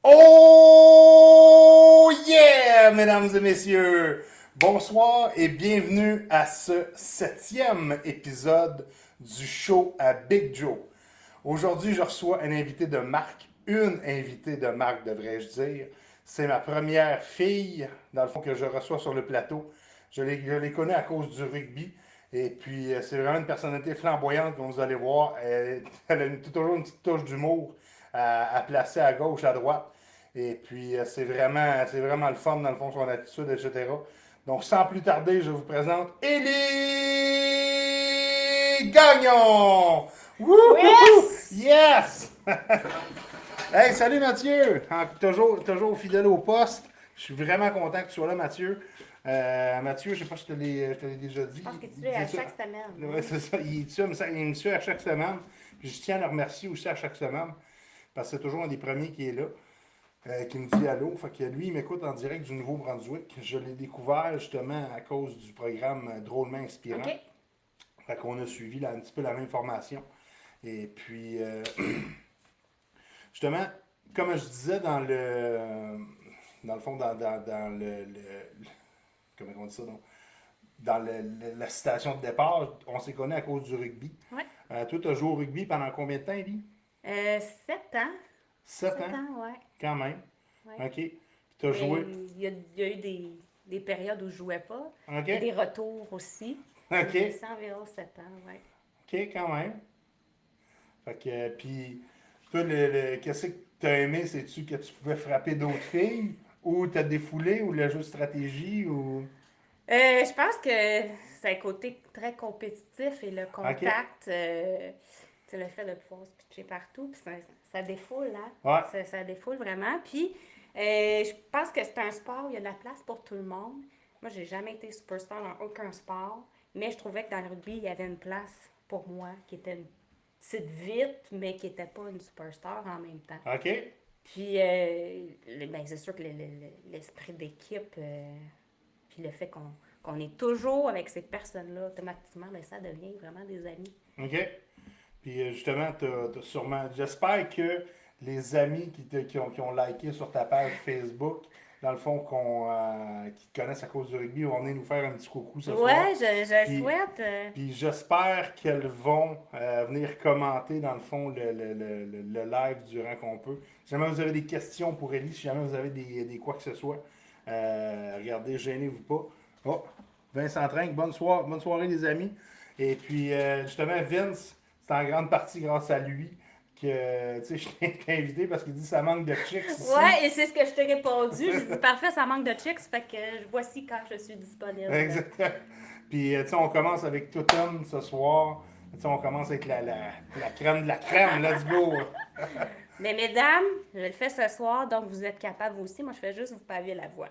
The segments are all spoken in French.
Oh yeah, mesdames et messieurs! Bonsoir et bienvenue à ce 7e épisode du show à Big Joe. Aujourd'hui, je reçois un invité de marque, une invitée de marque, devrais-je dire. C'est ma première fille, dans le fond, que je reçois sur le plateau. Je les connais à cause du rugby. Et puis, c'est vraiment une personnalité flamboyante, comme vous allez voir. Elle a toujours une petite touche d'humour à placer à gauche, à droite. Et puis, c'est vraiment le fun, dans le fond, son attitude, etc. Donc, sans plus tarder, je vous présente Élie Gagnon! Wouhou! Yes! Yes! Hey, salut Mathieu! Toujours fidèle au poste. Je suis vraiment content que tu sois là, Mathieu. Mathieu, je sais pas si je te l'ai déjà Je dit. pense que tu Il l'es à dit ça. chaque semaine. Ouais, c'est ça. Il me suit à chaque semaine. Puis je tiens à le remercier aussi à chaque semaine. Parce que c'est toujours un des premiers qui est là, qui me dit allô. Fait que lui, il m'écoute en direct du Nouveau-Brunswick. Je l'ai découvert justement à cause du programme Drôlement Inspirant. OK. Fait qu'on a suivi un petit peu la même formation. Et puis, justement, comme je disais dans le fond, dans comment on dit ça, donc, dans la citation de départ, on s'est connus à cause du rugby. Ouais. Toi, tu as joué au rugby pendant combien de temps, Ellie? 7 ans. 7 7 ans, ans, ouais. quand même. Ouais. OK. Puis tu as Mais joué. il y a eu des périodes où je jouais pas. OK. Il y a des retours aussi. Mais OK. c'est environ 7 ans, ouais. OK, quand même. Fait que, puis, toi, qu'est-ce que tu as aimé? C'est-tu que tu pouvais frapper d'autres filles? Ou t'as défoulé? Ou le jeu de stratégie? Ou... Je pense que c'est un côté très compétitif et le OK. contact, c'est le fait de pouvoir se pitcher partout, puis ça défoule, hein? Ouais. Ça défoule vraiment. Puis, je pense que c'est un sport où il y a de la place pour tout le monde. Moi, j'ai jamais été superstar dans aucun sport, mais je trouvais que dans le rugby, il y avait une place pour moi qui était une petite vite, mais qui n'était pas une superstar en même temps. OK. Puis, ben, c'est sûr que l'esprit d'équipe, puis le fait qu'on est toujours avec ces personnes-là, automatiquement, ben, ça devient vraiment des amis. OK. Puis justement, t'as sûrement. J'espère que les amis qui ont liké sur ta page Facebook, dans le fond, qui te connaissent à cause du rugby, vont venir nous faire un petit coucou ce soir. Ouais, je Puis, souhaite. puis j'espère qu'elles vont venir commenter, dans le fond, le live durant qu'on peut. Si jamais vous avez des questions pour Ellie, si jamais vous avez des quoi que ce soit, regardez, gênez-vous pas. Oh, Vincent Trinque, bonne soirée les amis. Et puis, justement, Vince, c'est en grande partie grâce à lui que je t'ai invité parce qu'il dit que ça manque de chicks ici. Ouais, et c'est ce que je t'ai répondu. J'ai dit parfait, ça manque de chicks, fait que voici quand je suis disponible. Exactement. Puis, on commence avec tout homme ce soir. On commence avec la crème de la crème. Let's go! Mais mesdames, je le fais ce soir, donc vous êtes capables aussi. Moi, je fais juste vous paver la voie.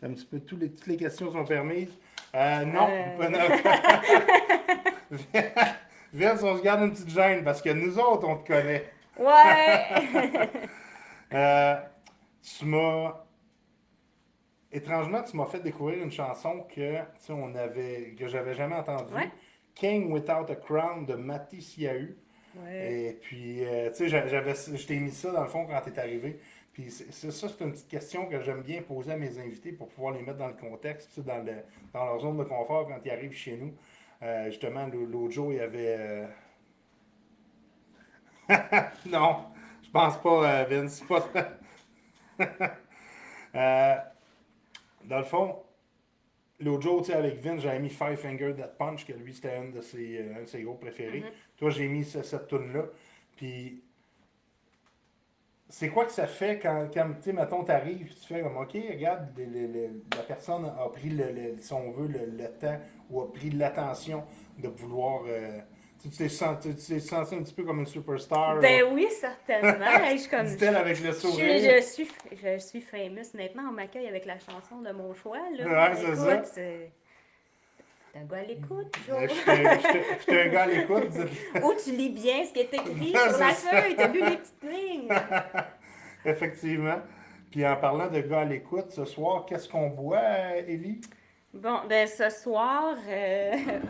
Un petit peu, toutes les questions sont permises. Non. Euh, Vince, on se garde une petite gêne parce que nous autres, on te connaît. Ouais! Euh, tu m'as étrangement, tu m'as fait découvrir une chanson que j'avais jamais entendue. Ouais. King Without a Crown de Matty Siahu. Ouais. Et puis, je t'ai mis ça dans le fond quand t'es arrivé. Puis c'est une petite question que j'aime bien poser à mes invités pour pouvoir les mettre dans le contexte, dans leur zone de confort quand ils arrivent chez nous. Justement, l'autre jour, il y avait. Non, je pense pas, Vince. Pas... Euh, dans le fond, l'autre jour, avec Vince, j'avais mis Five Finger Death Punch, que lui, c'était un de ses groupes préférés. Toi, j'ai mis cette tune-là. Puis, c'est quoi que ça fait quand tu sais, mettons, t'arrives, tu fais comme, OK, regarde, la personne a pris, si on veut, le temps ou a pris l'attention de vouloir. Tu t'es senti un petit peu comme une superstar. Ben oui, certainement. Hey, je suis comme. Dit-elle avec le Je, sourire. je suis famous maintenant. On m'accueille avec la chanson de mon choix. Là. Ouais, c'est ça. Écoute, t'es un gars à l'écoute, Je Joe. suis un gars à l'écoute. Ou tu lis bien ce qui est écrit Non, sur la c'est ça. feuille. T'as lu les petites lignes. Effectivement. Puis en parlant de gars à l'écoute, ce soir, qu'est-ce qu'on boit, Ellie? Bon, ben ce soir,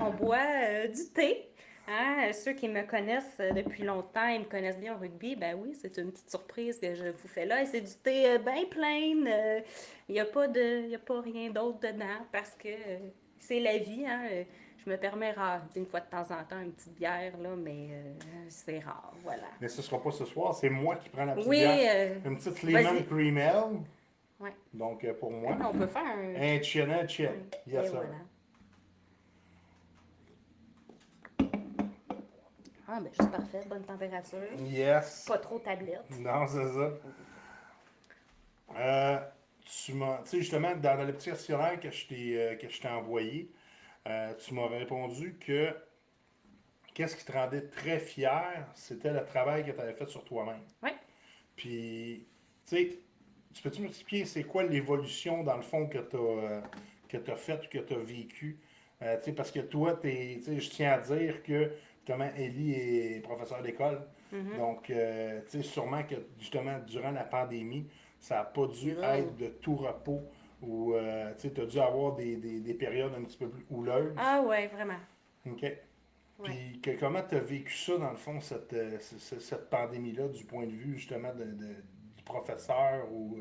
on boit du thé Hein, ceux qui me connaissent depuis longtemps et me connaissent bien au rugby, ben oui, c'est une petite surprise que je vous fais là. Et c'est du thé bien plain. Il n'y a pas y a pas rien d'autre dedans parce que c'est la vie. Hein. Je me permets une fois de temps en temps une petite bière, là, mais c'est rare, voilà. Mais ce sera pas ce soir, c'est moi qui prends la petite bière. Oui, Une petite lemon vas-y. cream ale. Ouais. Donc, pour Eh, moi. mais on peut faire un... Un chin, un chin. Oui. Yes, Et sir. voilà. Ah, ben juste parfait, bonne température. Yes. Pas trop tablette. Non, c'est ça. Tu sais, justement, dans le petit questionnaire que je t'ai envoyé, tu m'as répondu que qu'est-ce qui te rendait très fier, c'était le travail que tu avais fait sur toi-même. Oui. Puis, tu sais, tu peux-tu m'expliquer c'est quoi l'évolution, dans le fond, que tu as faite ou que tu as vécu? Tu sais, parce que toi, tu sais, je tiens à dire que, justement, Ellie est professeure d'école. Donc, tu sais, sûrement que, justement, durant la pandémie, ça n'a pas dû Oh. être de tout repos ou, tu sais, tu as dû avoir des périodes un petit peu plus houleuses. Ah ouais, vraiment. OK? Ouais. Puis, comment tu as vécu ça, dans le fond, cette pandémie-là, du point de vue, justement, du professeur ou...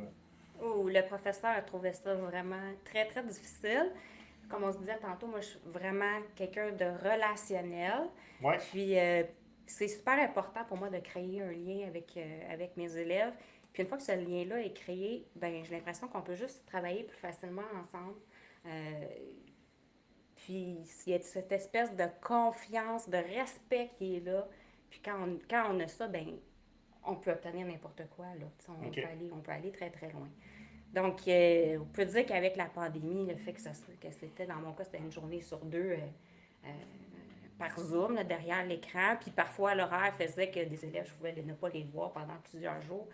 Oh, le professeur a trouvé ça vraiment très, très difficile. Comme on se disait tantôt, moi, je suis vraiment quelqu'un de relationnel. Ouais, Puis, c'est super important pour moi de créer un lien avec mes élèves. Puis, une fois que ce lien-là est créé, ben j'ai l'impression qu'on peut juste travailler plus facilement ensemble. Euh, Puis, il y a cette espèce de confiance, de respect qui est là. Puis, quand on a ça, ben on peut obtenir n'importe quoi, là. Tu sais, OK. on peut aller très, très loin. Donc, on peut dire qu'avec la pandémie, le fait que c'était, dans mon cas, c'était une journée sur deux euh, par Zoom, là, derrière l'écran, puis parfois l'horaire faisait que des élèves, je pouvais ne pas les voir pendant plusieurs jours.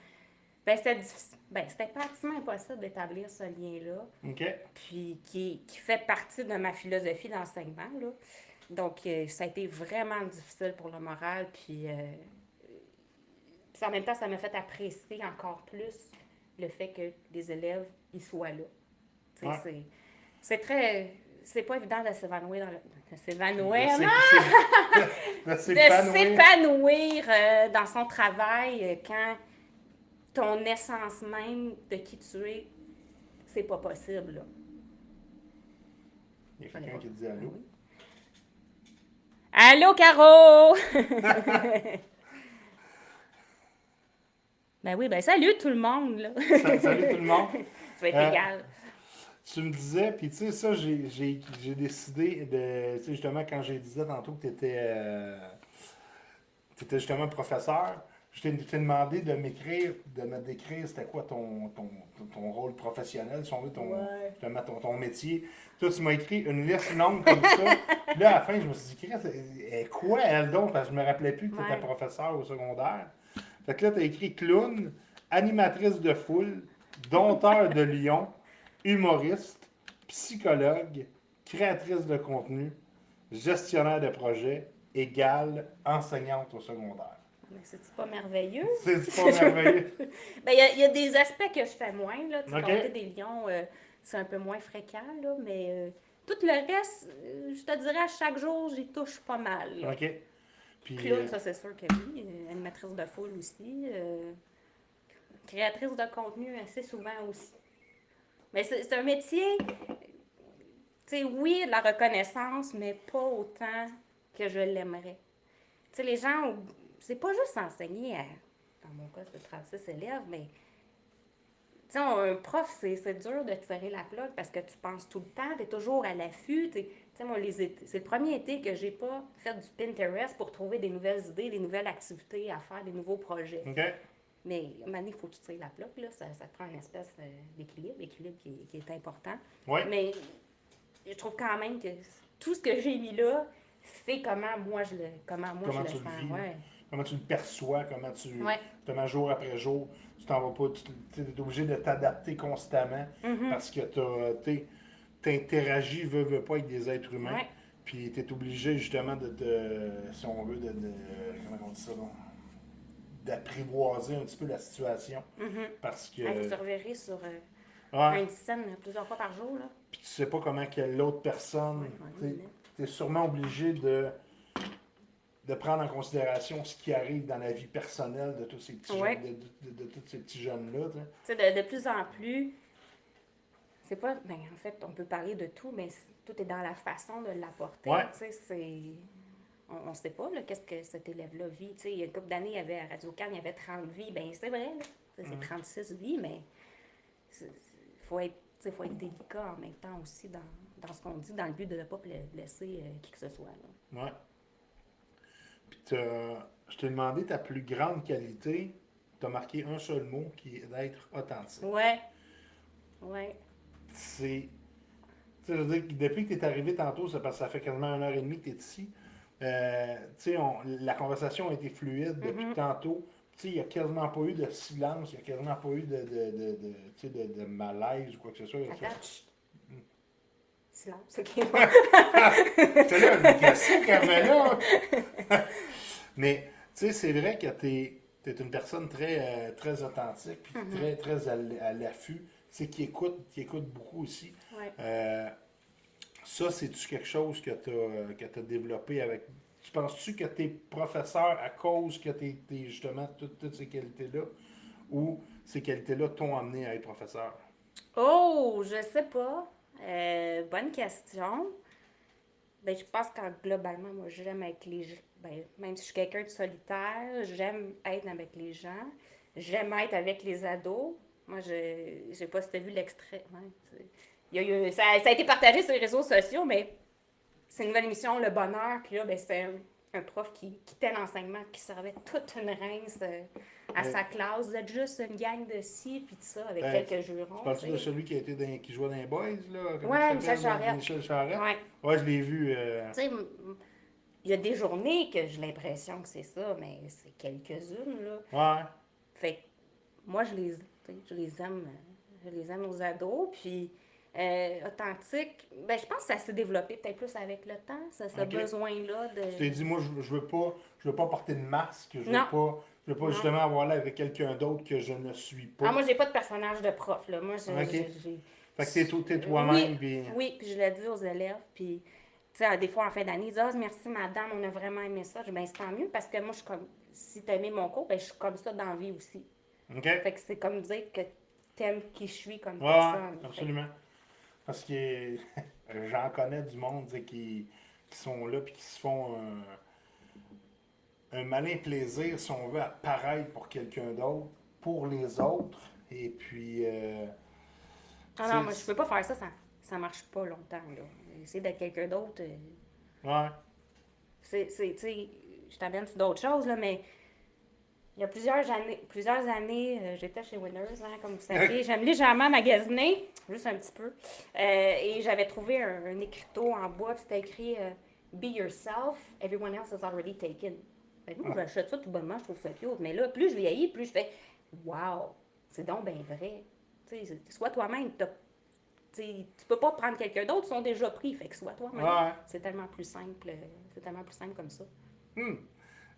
Ben, c'était difficile. Ben, c'était pratiquement impossible d'établir ce lien-là, OK. puis qui fait partie de ma philosophie d'enseignement, là. Donc, ça a été vraiment difficile pour le moral, puis en même temps, ça m'a fait apprécier encore plus le fait que les élèves ils soient là. Tu sais, Ouais. c'est très. C'est pas évident de s'évanouir de De s'évanouir, non! de De s'épanouir. s'épanouir dans son travail quand ton essence même de qui tu es, c'est pas possible, là. Il y a Je connais quelqu'un pas. qui dit Ah allô. oui. Allô, Caro! Ben oui, ben salut tout le monde, là. Salut tout le monde. Ça va être Euh, égal. Tu me disais, puis tu sais, ça, j'ai décidé de. Tu sais, justement, quand j'ai disais tantôt que tu étais justement professeur, je t'ai demandé de me décrire c'était quoi ton rôle professionnel, si on veut, Ouais. justement, ton métier. Toi, tu m'as écrit une liste longue comme ça. Puis là, à la fin, je me suis dit, Chris, quoi elle donc? Parce que je me rappelais plus que tu étais Ouais. professeur au secondaire. Fait que là, tu as écrit clown, animatrice de foule, dompteur de lion, humoriste, psychologue, créatrice de contenu, gestionnaire de projet, égale enseignante au secondaire. Mais c'est pas merveilleux? C'est pas merveilleux. Ben, il y a des aspects que je fais moins, là. Tu sais, OK? dompter des lions, c'est un peu moins fréquent, là. Mais tout le reste, je te dirais, à chaque jour, j'y touche pas mal, là. OK. Puis, Clown, ça, c'est sûr que oui. Animatrice de foule aussi. Créatrice de contenu assez souvent aussi. Mais c'est un métier, tu sais, oui, de la reconnaissance, mais pas autant que je l'aimerais. Tu sais, les gens, c'est pas juste enseigner à, dans mon cas, c'est 36 élèves, mais tu sais, un prof, c'est dur de tirer la plug parce que tu penses tout le temps, tu es toujours à l'affût. Tu sais, moi, c'est le premier été que j'ai pas fait du Pinterest pour trouver des nouvelles idées, des nouvelles activités à faire, des nouveaux projets. OK? Mais à un moment donné, il faut que tu tires la plug, là. Ça te prend une espèce d'équilibre qui est important. Oui. Mais je trouve quand même que tout ce que j'ai mis là, c'est comment moi je Comment le tu le sens. vis? Ouais. Comment tu le perçois? Comment tu, Ouais. justement, jour après jour, tu t'en vas pas, tu es obligé de t'adapter constamment parce que tu interagis, veux pas, avec des êtres humains. Ouais. Puis tu es obligé, justement, si on veut, comment on dit ça, bon, d'apprivoiser un petit peu la situation. Parce que, Il faut se reverrer sur ouais, une scène plusieurs fois par jour, là. puis tu sais pas comment que l'autre personne, Ouais, ouais, tu es sûrement obligé de de prendre en considération ce qui arrive dans la vie personnelle de tous ces petits Ouais. jeunes, de tous ces petits jeunes-là. Tu sais. Tu sais, de plus en plus, c'est pas. Ben, en fait, on peut parler de tout, mais tout est dans la façon de l'apporter. Ouais. Tu sais, c'est. On ne sait pas, là, qu'est-ce que cet élève-là vit. Tu sais, il y a une couple d'années, il y avait à Radio-Can, il y avait 30 vies. Ben, c'est vrai, là. C'est 36 vies, mais il faut être, tu sais, faut être délicat en même temps aussi dans ce qu'on dit, dans le but de ne pas blesser qui que ce soit. Là. Ouais. Puis je t'ai demandé ta plus grande qualité. Tu as marqué un seul mot qui est d'être authentique. Ouais. Ouais. C'est. Tu sais, je veux dire, depuis que tu es arrivé tantôt, c'est parce que ça fait quasiment 1 heure et demie que tu es ici. Tu sais, la conversation a été fluide depuis tantôt. Tu sais, il n'y a quasiment pas eu de silence, il n'y a quasiment pas eu tu sais, de malaise ou quoi que ce soit. Attends, chut. Silence, ok. C'est là, mais qu'est-ce qu'elle fait là? Mais, tu sais, c'est vrai que tu es une personne très, très authentique, puis très, très à l'affût. Tu sais, qui écoute beaucoup aussi. Ouais. Ça, c'est-tu quelque chose que tu as développé avec. Tu penses-tu que tu es professeur à cause que tu es justement toutes ces qualités-là? Ou ces qualités-là t'ont amené à être professeur? Oh, je sais pas. Bonne question. Ben, je pense que globalement, moi, j'aime avec les gens. Ben, même si je suis quelqu'un de solitaire, j'aime être avec les gens. J'aime être avec les ados. Moi, je sais pas si tu as vu l'extrait. Ouais, il y a eu, ça a été partagé sur les réseaux sociaux, mais c'est une nouvelle émission, Le Bonheur. Puis là, ben, c'était un prof qui quittait l'enseignement, qui servait toute une rince à Ouais. sa classe. Vous êtes juste une gang de ci, puis de ça, avec Ben, quelques jurons. Tu parles-tu tu de sais. celui qui jouait dans les Boys, là? Comment Ouais, il Michel s'appelle? Charette. Michel Charette? Ouais. Ouais, je l'ai vu. Tu sais, il y a des journées que j'ai l'impression que c'est ça, mais c'est quelques-unes, là. Ouais. Fait que moi, tu sais, je les aime aux ados, puis authentique, ben je pense que ça s'est développé peut-être plus avec le temps, ce Ok. besoin-là Tu t'es de... dit, moi, je veux pas porter de masque, Non, je veux pas non. justement avoir l'air avec quelqu'un d'autre que je ne suis pas. Ah, moi, j'ai pas de personnage de prof, là. Moi, Ok. j'ai... Fait que t'es toi-même, Oui, puis. oui, puis je le dis aux élèves, puis... Tu sais, des fois, en fin d'année, ils disent « Ah, merci, madame, on a vraiment aimé ça. » Je dis « Ben, c'est tant mieux, parce que moi, je suis comme... Si t'as aimé mon cours, ben, je suis comme ça dans la vie aussi. OK? Ouais, Fait que c'est comme dire que t'aimes qui je suis comme ouais, personne. Fait absolument. Parce que j'en connais du monde, tu sais, qui sont là, puis qui se font un malin plaisir, si on veut, à paraître pour quelqu'un d'autre, pour les autres. Et puis, Ah non, moi, je peux pas faire ça, ça marche pas longtemps, là. Essayer d'être quelqu'un d'autre, ouais, tu sais, je t'amène sur d'autres choses, là, mais il y a plusieurs années, j'étais chez Winners, hein, comme vous savez. J'aime légèrement magasiner, juste un petit peu. Et j'avais trouvé un écriteau en bois, puis c'était écrit Be yourself, everyone else is already taken. Ben, moi, j'achète ça tout bonnement, je trouve ça cute. Mais là, plus je vieillis, plus je fais Wow, c'est donc bien vrai. Tu sais, sois toi-même. Tu peux pas prendre quelqu'un d'autre, ils sont déjà pris. Fait que sois toi-même. ouais. C'est tellement plus simple. C'est tellement plus simple comme ça.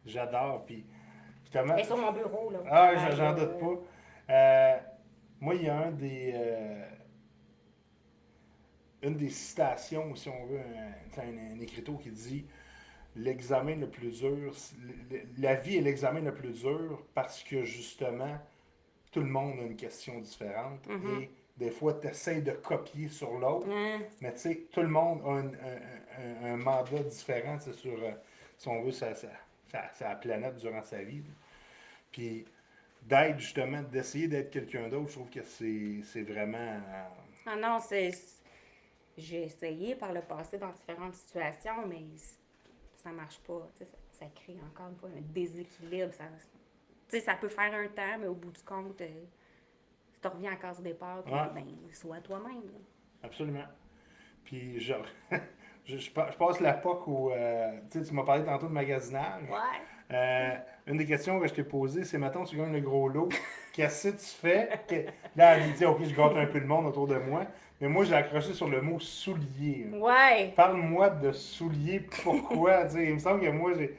J'adore. Puis, justement, Et sur mon bureau, là. au ah, travail, j'en là, doute pas. Moi, il y a une des citations, si on veut, un écriteau qui dit l'examen le plus dur, la vie est l'examen le plus dur parce que justement, tout le monde a une question différente et des fois, tu essaies de copier sur l'autre, Hein? mais tu sais, tout le monde a un mandat différent, c'est sur, si on veut, sa planète durant sa vie. Là. Puis d'être justement, d'essayer d'être quelqu'un d'autre, je trouve que c'est vraiment. Ah non, j'ai essayé par le passé dans différentes situations, mais ça marche pas. Tu sais, ça crée encore une fois un déséquilibre. Tu sais, ça peut faire un temps, mais au bout du compte, tu reviens à case départ, puis Ouais. ben, sois toi-même. Là. Absolument. Puis je passe la POC au. Tu sais, tu m'as parlé tantôt de magasinage. Ouais. Une des questions que je t'ai posées, c'est mettons, tu gagnes le gros lot, qu'est-ce que tu fais? Là, elle dit, OK, je gâte un peu le monde autour de moi. Mais moi, j'ai accroché sur le mot soulier. Ouais. Parle-moi de souliers, pourquoi? Tu sais, il me semble que moi, j'ai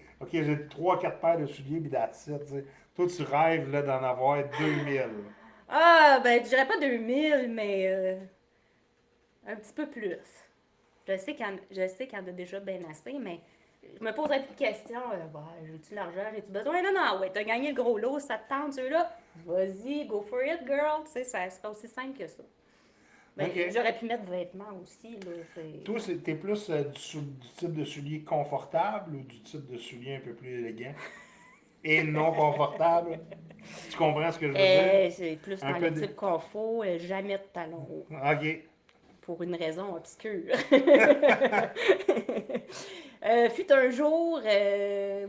3-4 paires de souliers, puis that's it, tu sais. Toi, tu rêves là, d'en avoir 2000. Ah, ben, je dirais pas 2000, mais un petit peu plus. Je sais qu'il y en a déjà bien assez, mais je me poserais plus de questions. J'ai-tu l'argent? J'ai-tu besoin? Non, non, ouais, t'as gagné le gros lot, ça te tente, ceux-là. Vas-y, go for it, girl. Tu sais, ça serait aussi simple que ça. Ben, OK. j'aurais pu mettre vêtements aussi, là. Toi, t'es plus du type de soulier confortable ou du type de soulier un peu plus élégant et non confortable? Tu comprends ce que je veux dire? C'est plus Un dans peu le de... type confort, jamais de talons hauts. OK. Pour une raison obscure. Fut un jour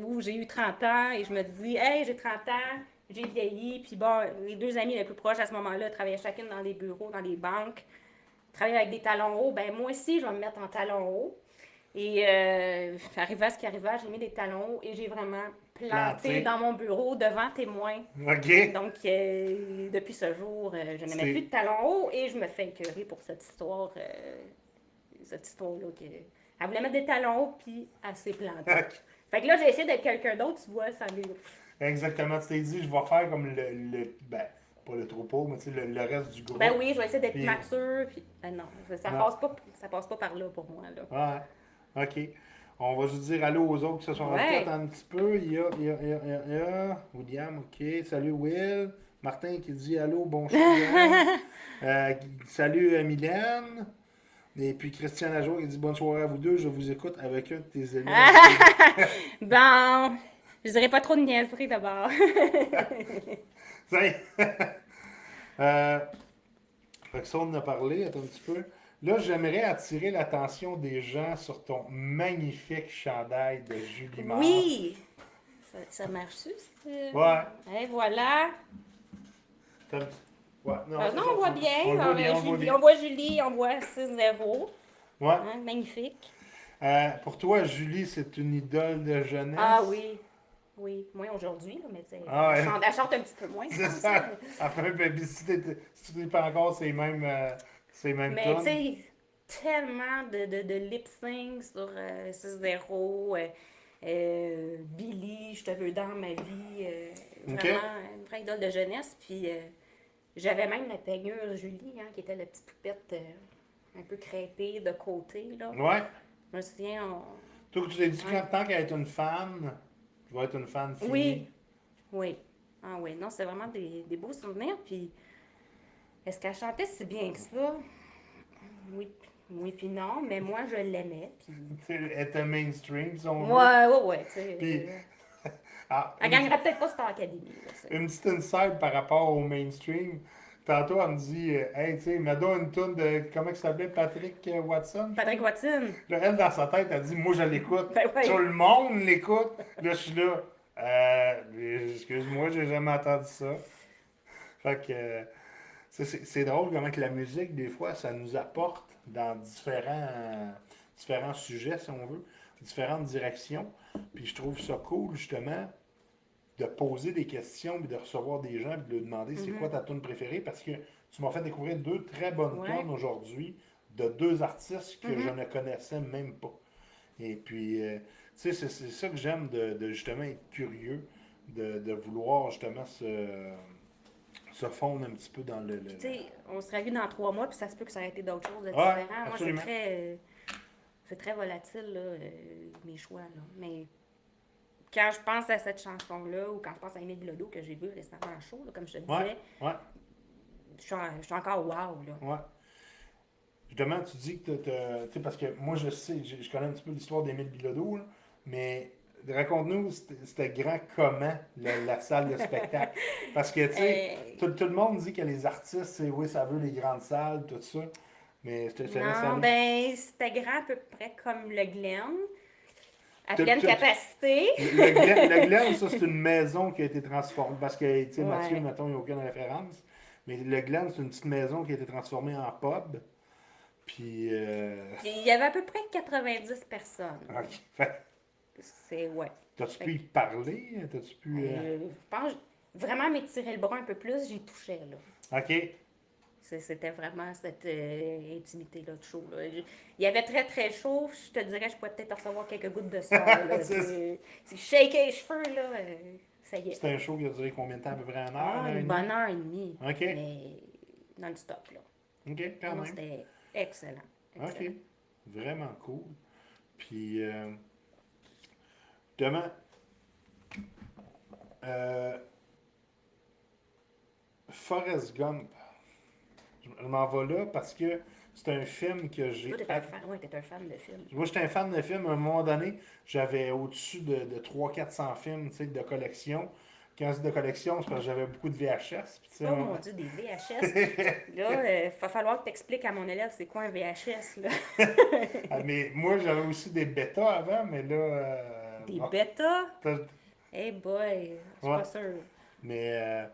où j'ai eu 30 ans et je me dis, hey, j'ai 30 ans, j'ai vieilli. Puis bon, les deux amis les plus proches à ce moment-là travaillaient chacune dans des bureaux, dans des banques, travaillaient avec des talons hauts. Ben moi aussi, je vais me mettre en talons hauts. Et arriva ce qui arriva, j'ai mis des talons hauts et j'ai vraiment planté Planté. dans mon bureau devant témoins. OK. Donc, depuis ce jour, je ne mets plus C'est... de talons hauts et je me fais écœurer pour cette histoire. Cette histoire-là. Elle voulait mettre des talons hauts puis elle s'est plantée. OK. Fait que là, j'ai essayé d'être quelqu'un d'autre, tu vois, ça m'est. Exactement. Tu t'es dit, je vais faire comme ben, pas le troupeau, mais tu sais, le reste du groupe. Ben oui, je vais essayer d'être Puis- mature. Puis... Ben non, Non. ça passe pas par là pour moi. Là. Ouais. OK. On va juste dire allô aux autres qui se sont rajoutés. Ouais. Attends un petit peu. Il y a. William, OK. Salut Will. Martin qui dit allô, bon show. Salut Mylène. Et puis Christian Lajoie qui dit bonne soirée à vous deux. Je vous écoute avec un de tes élèves. Ben, je dirais pas trop de niaiserie d'abord. Ça y est. Fait que ça, on en a parlé. Attends un petit peu. Là, j'aimerais attirer l'attention des gens sur ton magnifique chandail de Julie Mars. Oui! Ça marche-tu? Ouais. Et voilà. T'as- Ouais, non, Non, on voit bien. On le voit bien, on le voit Julie, bien. on voit Julie, on voit 6-0. Ouais. Hein, magnifique. Pour toi, Julie, c'est une idole de jeunesse. Ah oui. Oui, moins aujourd'hui, là, mais tu sais, Ah ouais. elle chante un petit peu moins, je C'est pense. ça. Après, si tu n'es pas encore ces mêmes Mais tu tonnes. sais, tellement de lip-sync sur 6-0. Billy, je te veux dans ma vie. Ok. Vraiment une vraie idole de jeunesse. Puis j'avais même la peignure Julie, hein, qui était la petite poupette un peu crêpée de côté. Là. Ouais. Je me souviens, Toi, tu t'es dit, Ouais. tant qu'à être une fan, je vais être une fan finie. Oui, oui. Ah oui, non, c'est vraiment des beaux souvenirs. Puis, est-ce qu'elle chantait si bien que ça? Oui, oui, puis non, mais moi, je l'aimais. Puis... Elle était mainstream, si on veut. Ouais, tu sais. Puis, Ah, Elle gagnerait peut-être pas Star Academy. Là, ça. une petite inside par rapport au mainstream. Tantôt, elle me dit, hey, tu sais, mets-donc une toune de, comment il s'appelait, Patrick Watson? Patrick Watson. Là, elle, dans sa tête, elle dit, moi, je l'écoute. Ben ouais. Tout le monde l'écoute. Là, je suis là. Excuse-moi, j'ai jamais entendu ça. Fait que, c'est drôle comment que la musique, des fois, ça nous apporte dans différents sujets, si on veut, différentes directions. Puis je trouve ça cool, justement, de poser des questions, puis de recevoir des gens, puis de leur demander c'est quoi ta tune préférée, parce que tu m'as fait découvrir deux très bonnes Ouais. tunes aujourd'hui de deux artistes que je ne connaissais même pas. Et puis, tu sais, c'est ça que j'aime de justement être curieux, de vouloir justement se fondre un petit peu dans le. Tu sais, on serait vu dans 3 mois, puis ça se peut que ça ait été d'autres choses de Ouais, différents. Moi, absolument. c'est très volatile, là, mes choix, là. Mais quand je pense à cette chanson-là, ou quand je pense à Émile Bilodeau, que j'ai vu récemment en show, là, comme je te disais, Ouais, je suis encore wow, là. ouais. Justement, tu dis que tu sais, parce que moi, je sais, je connais un petit peu l'histoire d'Émile Bilodeau, là, mais raconte-nous, c'était grand comment, la salle de spectacle. Parce que, tu sais, tout le monde dit que les artistes, c'est, oui, ça veut les grandes salles, tout ça, mais je te laisse Non, aller. ben, c'était grand à peu près comme le Glen, à Tout- pleine tout- capacité. Le Glen, ça, c'est une maison qui a été transformée, parce que, tu sais, Ouais. Mathieu, mettons, il n'y a aucune référence, mais le Glen, c'est une petite maison qui a été transformée en pub, puis... Puis il y avait à peu près 90 personnes. ok. Fait- C'est, ouais. T'as-tu pu y parler? T'as-tu pu... Je pense vraiment m'étirer le bras un peu plus, j'y touchais, là. OK. C'était vraiment cette intimité-là de chaud. Là. Il y avait très, très chaud. Je te dirais, je pourrais peut-être recevoir quelques gouttes de sang. Là. C'est Si je shake les cheveux, là, ça y est. C'était un show qui a duré combien de temps? À peu près une heure? Ah, une bonne heure et demie. OK. Mais non-stop, là. OK, quand Vraiment, même. c'était excellent. OK. Excellent. Vraiment cool. Puis, Justement, euh, Forrest Gump, je m'en vais là parce que c'est un film que j'ai... Toi, t'es un fan, ouais, t'es un fan de film. Moi, j'étais un fan de films. À un moment donné, j'avais au-dessus de 300-400 films, tu sais, de collection. Quand je dis de collection, c'est parce que j'avais beaucoup de VHS. Puis, tu sais, Oh mon Dieu, des VHS. Là, il va falloir que tu expliques à mon élève c'est quoi un VHS, là. ah, mais moi, j'avais aussi des bêtas avant, mais là... Des bon, bêtas? t'as- Hey boy, je suis ouais. pas sûre. Mais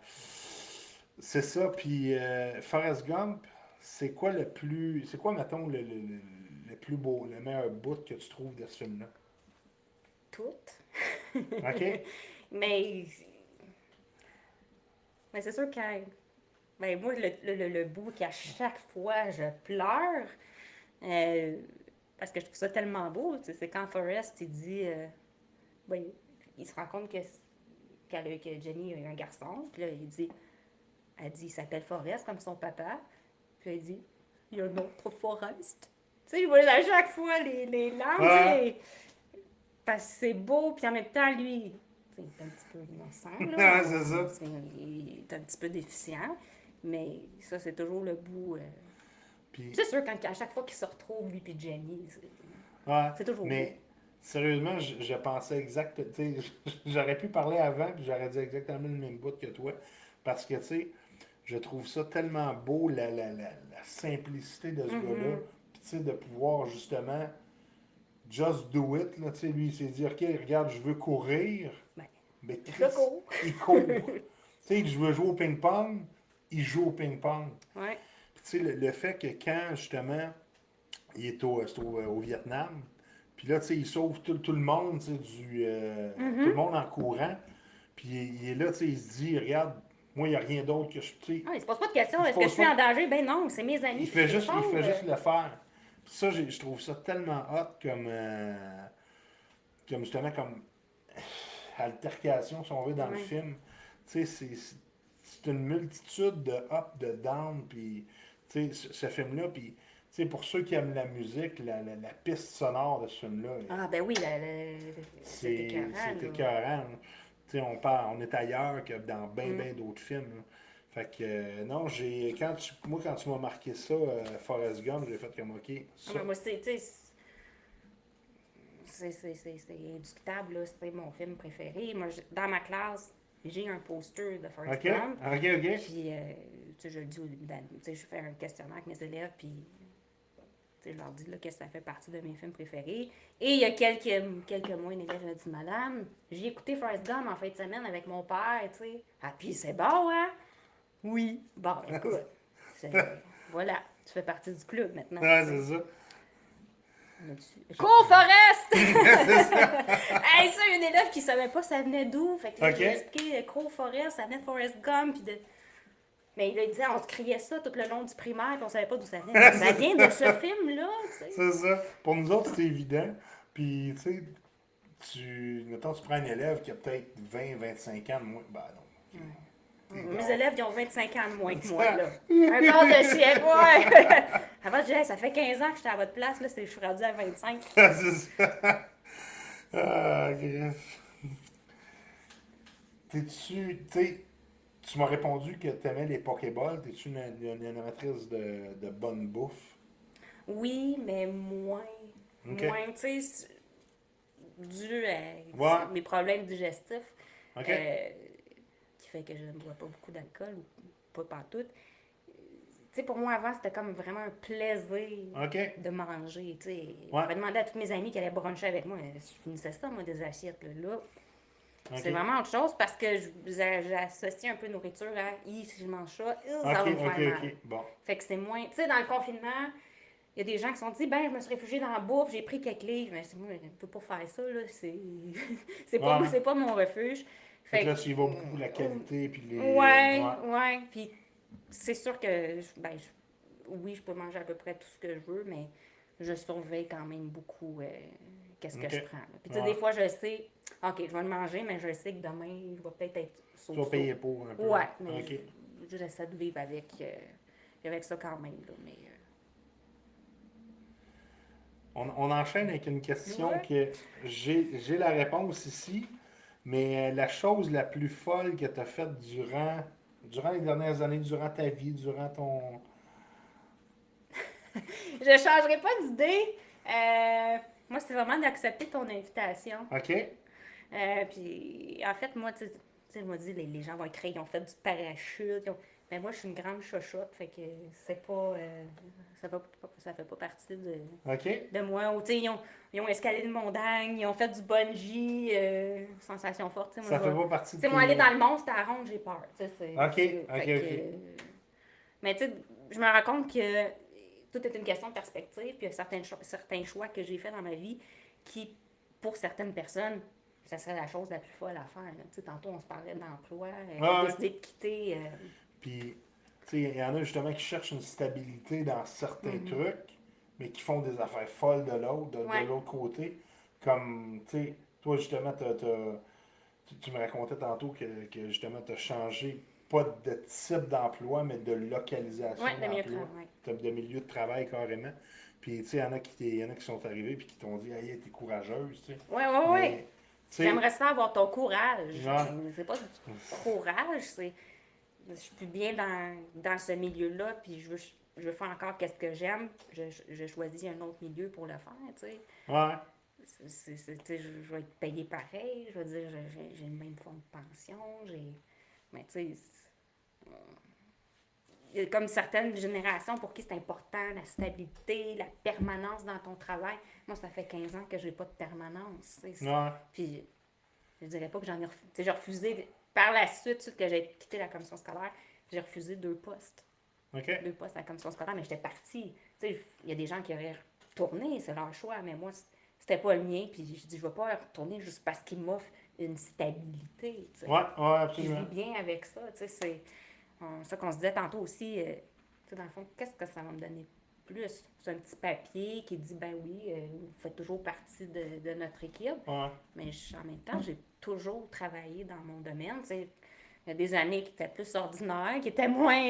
c'est ça. Puis Forrest Gump, c'est quoi le plus... C'est quoi, mettons, le plus beau, le meilleur bout que tu trouves de ce film-là? Toutes. OK? mais mais c'est sûr que ben, moi, le bout qu'à chaque fois je pleure, euh, parce que je trouve ça tellement beau, tu sais, c'est quand Forrest il dit, ben, il se rend compte que Jenny a eu un garçon, puis là elle dit, il s'appelle Forrest comme son papa, puis elle dit, il y a un autre Forrest. Tu sais, il voit à chaque fois les larmes, tu Ah, sais, parce que c'est beau, puis en même temps, lui, tu sais, il est un petit peu innocent, non, là, c'est ça. il est un petit peu déficient, mais ça, c'est toujours le bout. Puis, C'est sûr, quand, à chaque fois qu'ils se retrouvent, lui et Jenny, ouais, c'est toujours beau. mais sérieusement, je pensais exact, tu sais, j'aurais pu parler avant, puis j'aurais dit exactement le même bout que toi, parce que, tu sais, je trouve ça tellement beau, la simplicité de ce gars-là, Mhm. puis, tu sais, de pouvoir, justement, just do it, là, tu sais, lui, il s'est dit, OK, regarde, je veux courir, Ben, mais le Chris, court. il court. Tu sais, je veux jouer au ping-pong, il joue au ping-pong. Ouais. Puis, tu sais, le fait que quand, justement, il est au Vietnam. Puis là, tu sais, il sauve tout le monde, tu sais, tout le Mhm. monde en courant. Puis il est là, tu sais, il se dit, regarde, moi, il n'y a rien d'autre que je. Tu sais, Ah, il se pose pas de questions. il se Est-ce que je pose suis pas. en danger? Ben non, c'est mes amis, puis je les Il sauve. fait juste le faire. Puis ça, je trouve ça tellement hot comme justement, comme altercation, si on veut, dans le Ouais. film. Tu sais, c'est une multitude de up, de down, puis, tu sais, ce film-là, puis, tu sais, pour ceux qui aiment la musique, la piste sonore de ce film-là, Ah, ben oui, c'est écœurant, c'est là. écœurant. Là. Tu sais, on est ailleurs que dans bien d'autres films. Là. Fait que, non, quand tu m'as marqué ça, Forrest Gump, j'ai fait comme, OK, Ah, ça. ben moi, tu sais, c'est indiscutable, là. C'était mon film préféré. Moi, dans ma classe, j'ai un poster de Forrest OK, Gump. OK, OK. Puis, tu sais, je le dis au début d'année. Tu sais, je fais un questionnaire avec mes élèves, puis tu sais, je leur dis là, que ça fait partie de mes films préférés. Et il y a quelques mois, une élève m'a dit, Madame, j'ai écouté Forrest Gump en fin de semaine avec mon père, tu sais. Ah, puis c'est bon, hein? Oui. Bon, écoute, voilà, tu fais partie du club maintenant, Ouais, tu c'est sais. ça. Cours Forest! Hey, ça, une élève qui savait pas ça venait d'où. Fait que là, j'ai OK. expliqué Cours Forest, ça venait de Forrest Gump. Puis de... Mais il a dit, on se criait ça tout le long du primaire, puis on savait pas d'où ça venait. Mais ça vient de ce film-là, tu sais. C'est ça. Pour nous autres, c'est évident. Puis, tu sais, mettons, tu prends un élève qui a peut-être 20-25 ans de moins. Ben non. Mes élèves, ils ont 25 ans de moins que moi, Ça. là. Un quart de siècle, ouais! Avant, je disais, hey, ça fait 15 ans que j'étais à votre place, là, je suis rendu à 25. C'est ça. Ah, ok. Tu m'as répondu que tu aimais les Pokéballs. T'es-tu une amatrice de bonne bouffe? Oui, mais moins. OK. Moins, tu sais, dû à Ouais. mes problèmes digestifs, OK. euh, qui fait que je ne bois pas beaucoup d'alcool, ou pas partout. Tu sais, pour moi, avant, c'était comme vraiment un plaisir OK. de manger. Tu sais, Ouais. j'avais demandé à tous mes amis qui allaient bruncher avec moi. Je finissais ça, moi, des assiettes. Là, c'est OK. vraiment autre chose parce que j'associe un peu nourriture à si je mange ça, ça va OK, me faire OK, mal. OK. Bon. Fait que c'est moins. Tu sais, dans le confinement, il y a des gens qui se sont dit, ben, je me suis réfugiée dans la bouffe, j'ai pris quelques livres. Mais moi, je ne peux pas faire ça, là. Ouais. C'est pas mon refuge. Fait que Fait là, tu y vas beaucoup la qualité puis que, les. ouais, Ouais. ouais. Puis c'est sûr que, oui, je peux manger à peu près tout ce que je veux, mais je surveille quand même beaucoup qu'est-ce que OK. je prends, là. Puis tu sais, Ouais. des fois, je sais, OK, je vais le manger, mais je sais que demain, je vais peut-être être Tu vas so-so. payer pour un peu. Ouais, mais OK. j'essaie de vivre avec ça quand même, là. Mais, On enchaîne avec une question Ouais. que j'ai la réponse ici, mais la chose la plus folle que tu as faite durant les dernières années, durant ta vie, durant ton... Je changerai pas d'idée. Moi, c'est vraiment d'accepter ton invitation. OK? Puis, en fait, moi, tu sais, je me dis, les gens vont écrire, ils ont fait du parachute. Mais moi, je suis une grande chochotte, fait que c'est pas. Ça fait pas partie OK? de moi. Ou, tu sais, ils ont escaladé une montagne, ils ont fait du bungee, sensation forte. Tu sais, Ça moi, fait pas partie tu de sais, moi, aller tes... dans le monstre à ronde, j'ai peur. Tu sais, OK, OK, fait que. OK. Mais, tu sais, je me rends compte que tout est une question de perspective, puis il y a certains choix que j'ai faits dans ma vie qui, pour certaines personnes, ça serait la chose la plus folle à faire. Là. Tu sais, tantôt, on se parlait d'emploi. J'ai Ouais, ouais. décidé de quitter. Puis, tu sais, il y en a justement qui cherchent une stabilité dans certains Mhm. trucs, mais qui font des affaires folles de l'autre, de Ouais. l'autre côté. Comme, tu sais, toi, justement, tu me racontais tantôt que justement, tu as changé pas de type d'emploi, mais de localisation Ouais, le milieu de d'emploi, travail. de milieu de travail carrément. Puis, tu sais, il y en a qui sont arrivés puis qui t'ont dit, hey, t'es courageuse, tu sais. Ouais, ouais, ouais. Mais, tu sais, J'aimerais ça avoir ton courage. ouais, Mais c'est pas du courage, c'est. Je suis plus bien dans ce milieu-là, puis je veux faire encore qu'est-ce que j'aime. Je choisis un autre milieu pour le faire, tu sais. ouais, Tu sais, je vais être payé pareil. Je veux dire, j'ai le même fonds de pension. Mais tu sais, il y a comme certaines générations pour qui c'est important, la stabilité, la permanence dans ton travail. Moi, ça fait 15 ans que j'ai pas de permanence. Tu sais. ouais, Puis, je dirais pas que j'en ai refusé. J'ai refusé, par la suite, suite que j'ai quitté la commission scolaire, j'ai refusé 2 postes. OK. 2 postes à la commission scolaire, mais j'étais partie. Tu sais, il y a des gens qui auraient retourné, c'est leur choix, mais moi, c'était pas le mien. Puis je dis, je vais pas retourner juste parce qu'ils m'offrent une stabilité. Tu sais. Ouais, ouais, Puis je vis absolument. bien avec ça. Tu sais, c'est ça qu'on se disait tantôt aussi. Tu sais, dans le fond, qu'est-ce que ça va me donner plus? C'est un petit papier qui dit, ben oui, vous faites toujours partie de notre équipe. Ouais, Mais en même temps, j'ai toujours travaillé dans mon domaine. Tu sais, il y a des années qui étaient plus ordinaires, qui étaient moins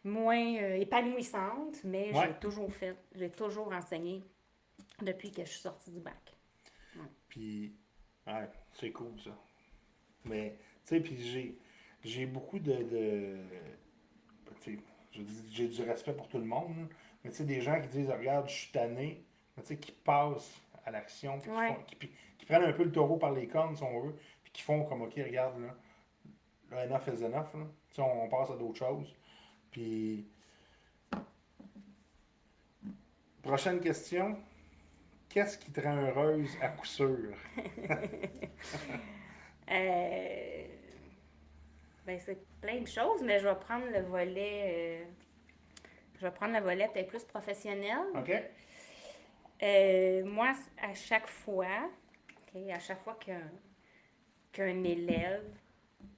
épanouissantes, mais ouais. j'ai toujours enseigné depuis que je suis sortie du bac. Ouais. Puis, ouais, c'est cool ça. Mais, tu sais, puis j'ai beaucoup de tu sais, j'ai du respect pour tout le monde, là. Mais tu sais, des gens qui disent, regarde, je suis tanné, mais tu sais, qui passent à l'action, puis Ouais. qui prennent un peu le taureau par les cornes, si on veut, puis qui font comme, ok, regarde, là enough is enough, là. Tu sais, on passe à d'autres choses. Puis, prochaine question, qu'est-ce qui te rend heureuse à coup sûr? Euh, ben, c'est plein de choses, mais je vais prendre le volet. Je vais prendre le volet peut-être plus professionnel. OK? Moi, à chaque fois, ok, à chaque fois qu'un élève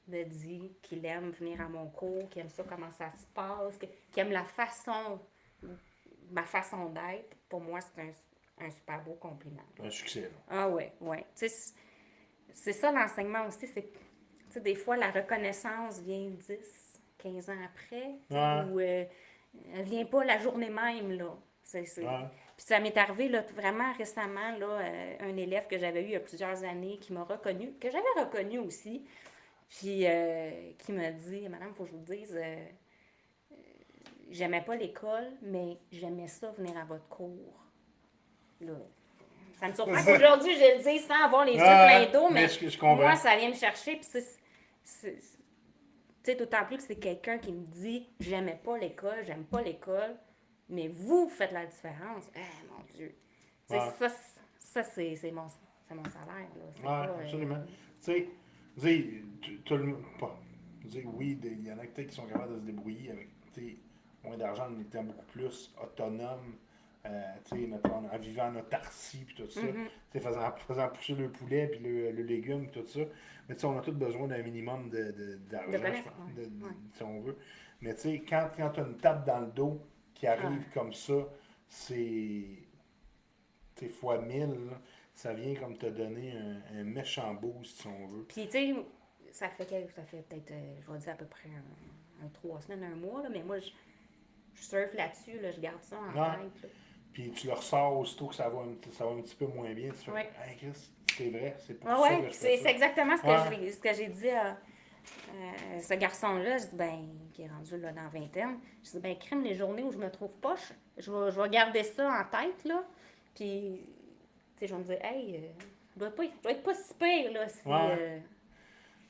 me dit qu'il aime venir à mon cours, qu'il aime ça, comment ça se passe, qu'il aime ma façon d'être, pour moi, c'est un super beau compliment. Un succès, là. Ah ouais, ouais. Tu sais, c'est ça l'enseignement aussi, c'est que, tu sais, des fois, la reconnaissance vient 10, 15 ans après, tu sais, Ouais, ou elle vient pas la journée même, là. ouais, Puis ça m'est arrivé, là, vraiment récemment, là, un élève que j'avais eu il y a plusieurs années qui m'a reconnu, que j'avais reconnu aussi, puis qui m'a dit, Madame, faut que je vous dise, j'aimais pas l'école, mais j'aimais ça venir à votre cours. Là, ça me surprend qu'aujourd'hui, je le dise sans avoir les yeux ouais, pleins d'eau, mais mais je moi, comprends. ça vient me chercher. Puis tu sais, d'autant plus que c'est quelqu'un qui me dit j'aimais pas l'école, j'aime pas l'école, mais vous faites la différence. Ah, mon Dieu. Tu sais, Ouais, c'est mon salaire, là. C'est ouais, pas. absolument. Tu sais, dis, tout le monde, pas. Dis, oui, il y en a peut-être qui sont capables de se débrouiller avec, tu sais, moins d'argent, en étant beaucoup plus autonome, tu sais, mettons, en vivant en autarcie, puis tout ça, tu Mhm. sais, faisant pousser le poulet, puis le légume, puis tout ça. Mais tu sais, on a tous besoin d'un minimum De d'argent, je connaître. pense, Ouais, ouais. si on veut. Mais tu sais, quand tu as une tape dans le dos qui Ah. arrive comme ça, c'est fois 1000, là, ça vient comme te donner un méchant boost, si on veut. Puis, tu sais, ça fait peut-être, je vais dire à peu près 3 semaines, un mois, là, mais moi, je surfe là-dessus, là, je garde ça en Ouais. tête. Là. puis tu le ressors aussitôt que ça va un petit peu moins bien. Tu fais, Ouais. hey Chris, c'est vrai, c'est pour Ouais, ça ouais, que je c'est fais c'est exactement ce que Ouais. ce que j'ai dit à ce garçon-là. Je dis, ben, qui est rendu là, dans la vingtaine. Je dis, ben, crime, les journées où je me trouve pas, je vais garder ça en tête, là. Puis, tu sais, je vais me dire, hey, je dois être pas si pire, là, si. ça. Ouais.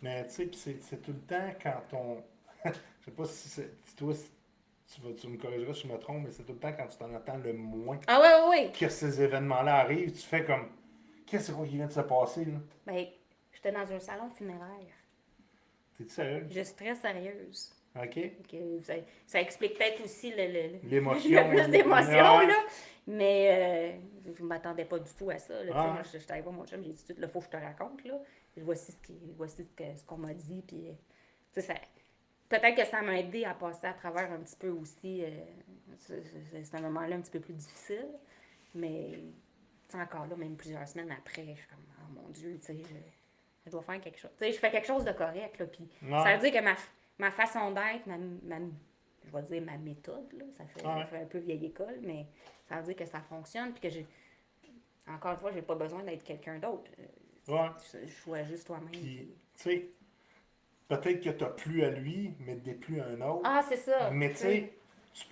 Mais tu sais, puis c'est tout le temps quand on. Je sais pas si toi, tu me corrigeras si je me trompe, mais c'est tout le temps quand tu t'en attends le moins Ah, ouais, ouais, ouais. que ces événements-là arrivent, tu fais comme. Qu'est-ce qui vient de se passer, là? Ben, j'étais dans un salon funéraire. T'es sérieux? Je suis très sérieuse. OK? Fait que ça explique peut-être aussi le L'émotion. plus d'émotions, Ouais. là. Mais je ne m'attendais pas du tout à ça. Là. Tu sais, Ouais. moi, je suis allée voir mon chum, j'ai dit tout de suite, là, faut que je te raconte. Là. Voici ce qu'on m'a dit. Puis, tu sais, peut-être que ça m'a aidé à passer à travers un petit peu aussi. C'est un moment-là un petit peu plus difficile. Mais tu sais, encore là, même plusieurs semaines après, je suis comme, oh mon Dieu, tu sais, je dois faire quelque chose. Tu sais, je fais quelque chose de correct. Là, puis ça Ouais. veut dire que ma façon d'être, je vais dire ma méthode, là, ça Ouais. fait un peu vieille école, mais ça veut dire que ça fonctionne. Puis que encore une fois, j'ai pas besoin d'être quelqu'un d'autre. Ouais. Je sois juste toi-même. Puis, tu sais, peut-être que t'as plu à lui, mais t'es plus à un autre. Ah, c'est ça. Mais Tu tu sais. sais, tu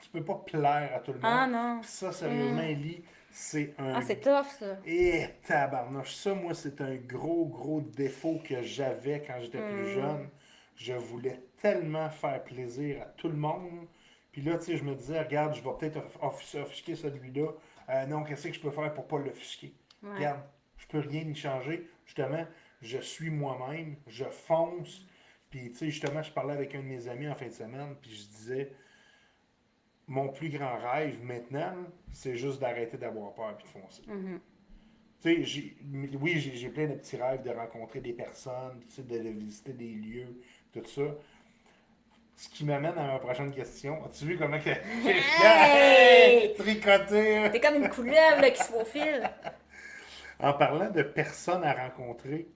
peux pas plaire à tout le Ah, monde. non. Puis ça, sérieusement, Hum. Ellie, c'est Ah, un. c'est tough, ça. Et tabarnouche, ça, moi, c'est un gros, gros défaut que j'avais quand j'étais plus Hum. jeune. Je voulais tellement faire plaisir à tout le monde. Puis là, tu sais, je me disais, regarde, je vais peut-être offusquer celui-là. Non, qu'est-ce que je peux faire pour pas l'offusquer? Ouais. Regarde, je peux rien y changer. Justement, je suis moi-même, je fonce. Puis, tu sais, justement, je parlais avec un de mes amis en fin de semaine, puis je disais, mon plus grand rêve maintenant, c'est juste d'arrêter d'avoir peur puis de foncer. Mhm. Tu sais, oui, j'ai plein de petits rêves de rencontrer des personnes, tu sais, de visiter des lieux, tout ça. Ce qui m'amène à ma prochaine question. As-tu vu comment que j'ai Hey! tricoté? Hein? T'es comme une couleuvre là, qui se faufile. En parlant de personnes à rencontrer,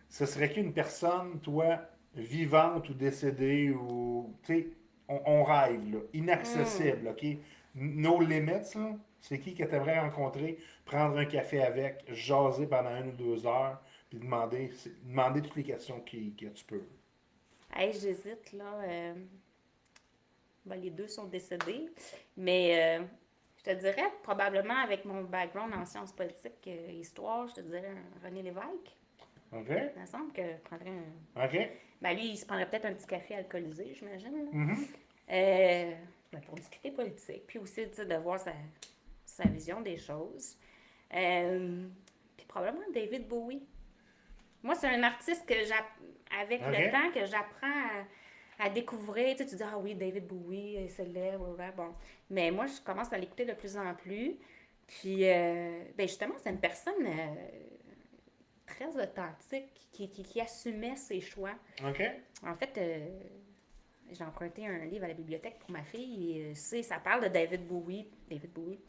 ce serait qu'une personne, toi, vivante ou décédée, ou, tu sais, on rêve, là, Hum. inaccessible, OK? No limits, là. C'est qui que tu aimerais rencontrer, prendre un café avec, jaser pendant 1 ou 2 heures, puis demander toutes les questions que tu peux. Hey, j'hésite, là. Ben, les deux sont décédés. Mais je te dirais, probablement avec mon background en sciences politiques et histoire, je te dirais un René Lévesque. OK? Il me semble que je prendrais un. OK? Ben, lui, il se prendrait peut-être un petit café alcoolisé, j'imagine. Là. Mhm. Ben, pour discuter politique. Puis aussi, tu sais, de voir sa vision des choses. Puis probablement David Bowie. Moi, c'est un artiste avec le OK? temps, que j'apprends à découvrir. Tu sais, tu dis, ah oui, David Bowie, célèbre, ouais, bon. Mais moi, je commence à l'écouter de plus en plus. Puis, ben justement, c'est une personne très authentique qui assumait ses choix. OK? En fait, j'ai emprunté un livre à la bibliothèque pour ma fille et ça parle de David Bowie. David Bowie.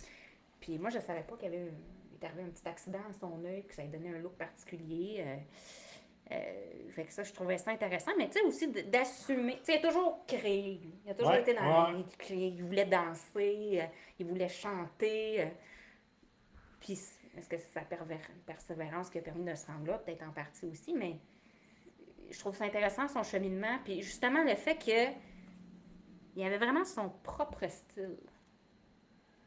Puis moi, je savais pas il est arrivé un petit accident à son œil, que ça lui donnait un look particulier. Fait que ça, je trouvais ça intéressant. Mais tu sais, aussi d'assumer. Tu sais, il a toujours créé. Lui. Il a toujours Ouais, été dans. ouais. Il voulait danser, il voulait chanter. Puis est-ce que c'est sa persévérance qui a permis de se rendre là? Peut-être en partie aussi, mais je trouve ça intéressant son cheminement. Puis justement, le fait que il avait vraiment son propre style.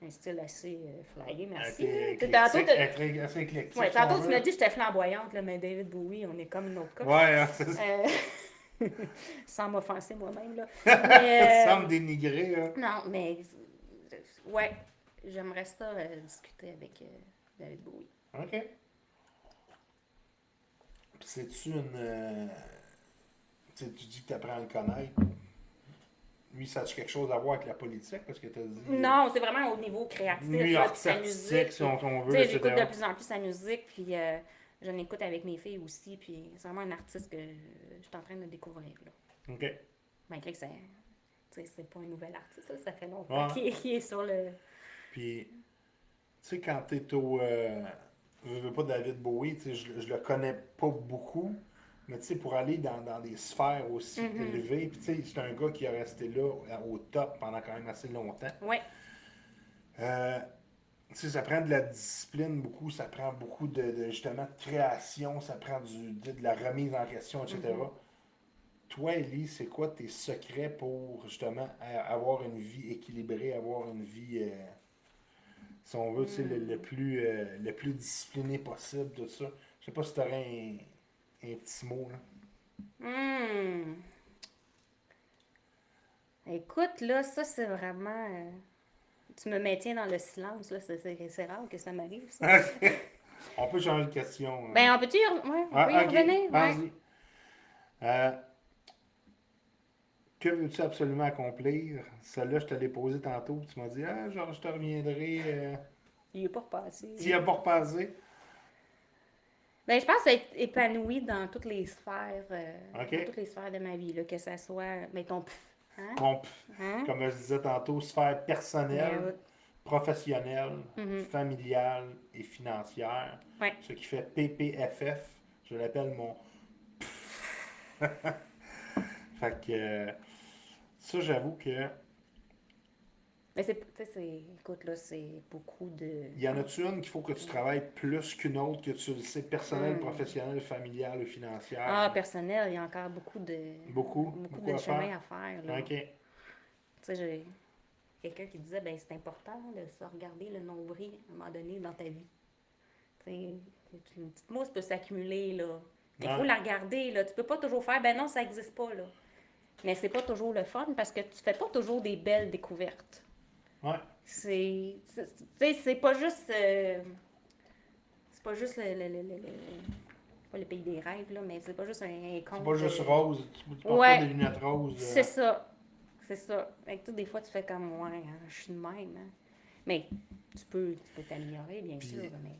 Un style assez flyé, merci. Assez éclectique, Ouais, si on tantôt tu veut. m'as dit que j'étais flamboyante, là, mais David Bowie, on est comme une autre cas. Ouais, hein, c'est ça. Sans m'offenser moi-même, là. Mais, Sans me dénigrer, hein. non, mais ouais, j'aimerais ça discuter avec David Bowie. OK. Puis c'est-tu une. Tu dis que tu apprends à le connaître. Lui, ça a-tu quelque chose à voir avec la politique? Parce que tu as dit. Non, c'est vraiment au niveau créatif, Lui, là, puis sa artistique, musique. si on Tu veut, sais, j'écoute de etc. plus en plus sa musique, puis je l'écoute avec mes filles aussi, puis c'est vraiment un artiste que je suis en train de découvrir, là. OK. Malgré que c'est pas un nouvel artiste, ça fait longtemps Ouais. qu'il est sur le. Puis, tu sais, quand tu es au. Je veux pas David Bowie, tu sais, je le connais pas beaucoup. Mais tu sais, pour aller dans des sphères aussi Mhm. élevées, puis tu sais, c'est un gars qui est resté là au top pendant quand même assez longtemps. Ouais. Euh, Tu sais, ça prend de la discipline beaucoup, ça prend beaucoup justement de création, ça prend de la remise en question, etc. Mhm. Toi, Ellie, c'est quoi tes secrets pour justement avoir une vie équilibrée, avoir une vie, si on veut, tu sais, Hmm. le plus discipliné possible, tout ça? Je sais pas si tu aurais un petit mot, là. Hmm. Écoute, là, ça, c'est vraiment. Tu me maintiens dans le silence, là. C'est rare que ça m'arrive, ça. On peut changer de question. Ben, on peut-tu ouais, on peut y Ah, ok, revenir? Ouais. pense-y. Euh, que veux-tu absolument accomplir? Celle-là, je te l'ai posée tantôt. Tu m'as dit, ah, genre, je te reviendrai. Il est pas repassé. Tu y as pas repassé? Ben, je pense être épanouie OK? dans toutes les sphères de ma vie, là, que ça soit, mettons, hein? Ton, Hein? comme je disais tantôt, sphère Ben, personnelle, professionnelle, mhm. familiale et financière. Ouais. Ce qui fait PPFF. Je l'appelle mon. Fait que ça, j'avoue que. Mais c'est, tu sais, écoute, là, c'est beaucoup de. Il y en a-tu une qu'il faut que tu travailles plus qu'une autre, que tu le sais, personnelle, Hmm. professionnelle, familiale ou financière? Ah, personnel, il y a encore beaucoup Beaucoup, beaucoup beaucoup de à faire. chemin à faire, là. OK. Tu sais, j'ai quelqu'un qui disait, ben, c'est important de se regarder le nombril à un moment donné dans ta vie. Tu sais, une petite mousse peut s'accumuler, là. Il faut Ouais. la regarder, là. Tu peux pas toujours faire, ben non, ça n'existe pas, là. Mais c'est pas toujours le fun parce que tu fais pas toujours des belles découvertes. Ouais. Tu sais, c'est pas juste pas le pays des rêves, là, mais c'est pas juste un C'est pas conte. juste rose. Tu portes pas des Ouais, lunettes roses. c'est ça. C'est ça. Fait que, tu sais, des fois, tu fais comme, ouais, hein, je suis de même, hein. Mais tu peux t'améliorer, bien sûr, Puis, mais.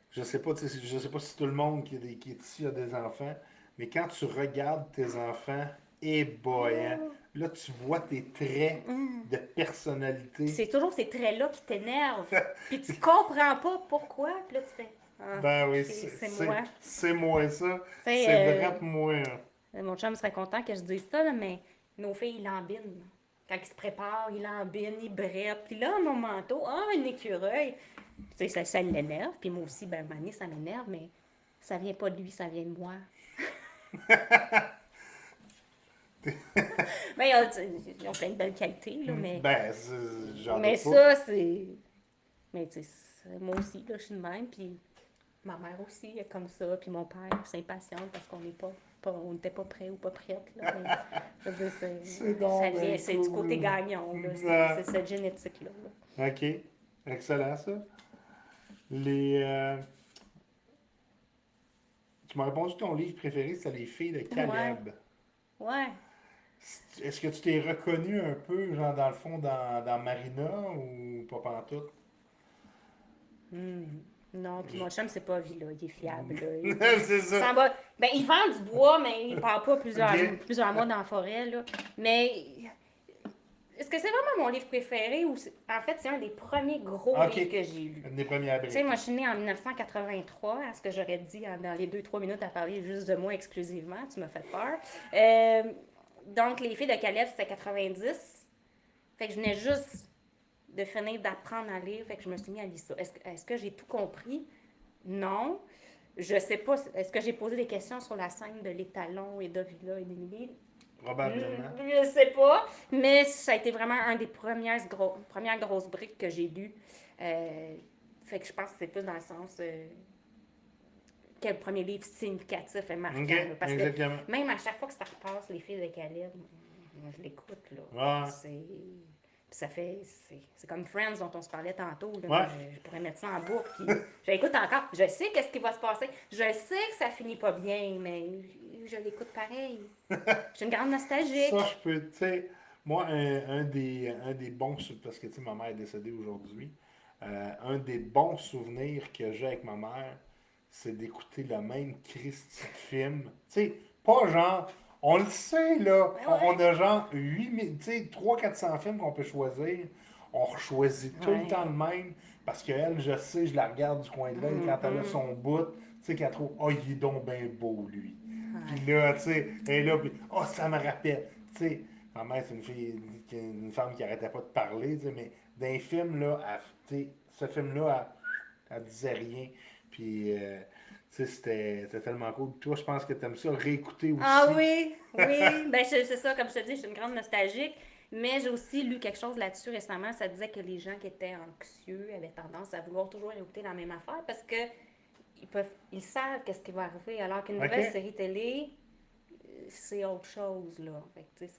je sais pas, tu sais, je sais pas si tout le monde qui est ici a des enfants, mais quand tu regardes tes enfants, et boy, hein, là, tu vois tes traits de Puis personnalité. c'est toujours ces traits-là qui t'énervent. Puis tu comprends pas pourquoi. Puis là, tu fais, ah, Ben oui, ok, c'est moi. c'est moi ça. Tu sais, C'est drap moi, hein. mon chum serait content que je dise ça, là, mais nos filles, ils lambinent. Quand ils se préparent, ils lambinent, ils brettent. Puis là, mon manteau, ah, un écureuil. Tu sais, ça l'énerve. Puis moi aussi, ben, Mané, ça m'énerve, mais ça vient pas de lui, ça vient de moi. Mais ils ont plein de belles qualités, là, Ben, j'en mais doute pas. ça, c'est. Mais tu sais, moi aussi, là, je suis de même. Puis ma mère aussi est comme ça. Puis mon père s'impatiente parce qu'on n'est on n'était pas prêt ou pas prête. Là, mais, je veux dire, C'est donc ben c'est du côté cool. gagnant. Là, c'est Ah, cette génétique-là. Là. ok, excellent ça. Les, tu m'as répondu que ton livre préféré, c'est Les filles de Ouais, Caleb. ouais. Est-ce que tu t'es reconnu un peu, genre dans le fond, dans Marina ou pas pantoute? Hmm. Non, puis mon chum, c'est pas vie, là. Il est fiable, là. C'est Il ça. s'en va. Ben, il vend du bois, mais il part pas Ok. plusieurs mois dans la forêt, là. Mais est-ce que c'est vraiment mon livre préféré ou en fait c'est un des premiers gros Ok. livres que j'ai lu? Une des premières Tu sais, moi briques. je suis née en 1983, à ce que j'aurais dit dans les 2-3 minutes à parler juste de moi exclusivement, tu m'as fait peur. Donc les filles de Caleb c'était 90, fait que je venais juste de finir d'apprendre à lire, fait que je me suis mis à lire ça. Est-ce que j'ai tout compris? Non. Je sais pas, est-ce que j'ai posé des questions sur la scène de l'étalon et d'Ovila et d'Émilie? Probablement. Je sais pas, mais ça a été vraiment un des premières grosses briques que j'ai lues. Fait que je pense que c'est plus dans le sens quel premier livre significatif et Ok, marquant. Là, parce que exactement. même à chaque fois que ça repasse, Les filles de Caleb, moi je l'écoute. Là. Ouais. Puis ça fait. C'est comme Friends dont on se parlait tantôt. Là. Moi, Ouais. je pourrais mettre ça en boucle. Puis j'écoute encore. Je sais qu'est-ce qui va se passer. Je sais que ça finit pas bien, mais je l'écoute pareil. J'ai une grande nostalgique. Ça, je peux, tu sais, moi, un des bons, parce que, tu sais, ma mère est décédée aujourd'hui, un des bons souvenirs que j'ai avec ma mère, c'est d'écouter le même Christy de film. Tu sais, pas genre, on le sait, là, Ben on ouais. a genre 8000, tu sais, 300-400 films qu'on peut choisir. On choisit tout le temps Ouais. le même, parce qu'elle, je sais, je la regarde du coin de l'œil quand elle a Mhm. son bout, tu sais, qu'elle trouve, oh, il est donc bien beau, lui. Puis Ouais. là, tu sais, et là, puis, oh, ça me rappelle. Tu sais, Ma mère, c'est une femme qui arrêtait pas de parler, tu sais, mais dans les films, là, tu sais, ce film-là, elle disait rien. Puis, tu sais, c'était tellement cool. Toi, je pense que t'aimes ça, réécouter Ah aussi. oui, oui. Ben, c'est ça, comme je te dis, je suis une grande nostalgique. Mais j'ai aussi lu quelque chose là-dessus récemment. Ça disait que les gens qui étaient anxieux avaient tendance à vouloir toujours écouter la même affaire parce que ils savent qu'est-ce qui va arriver. Alors qu'une nouvelle OK? série télé, c'est autre chose, là. Fait que, tu sais,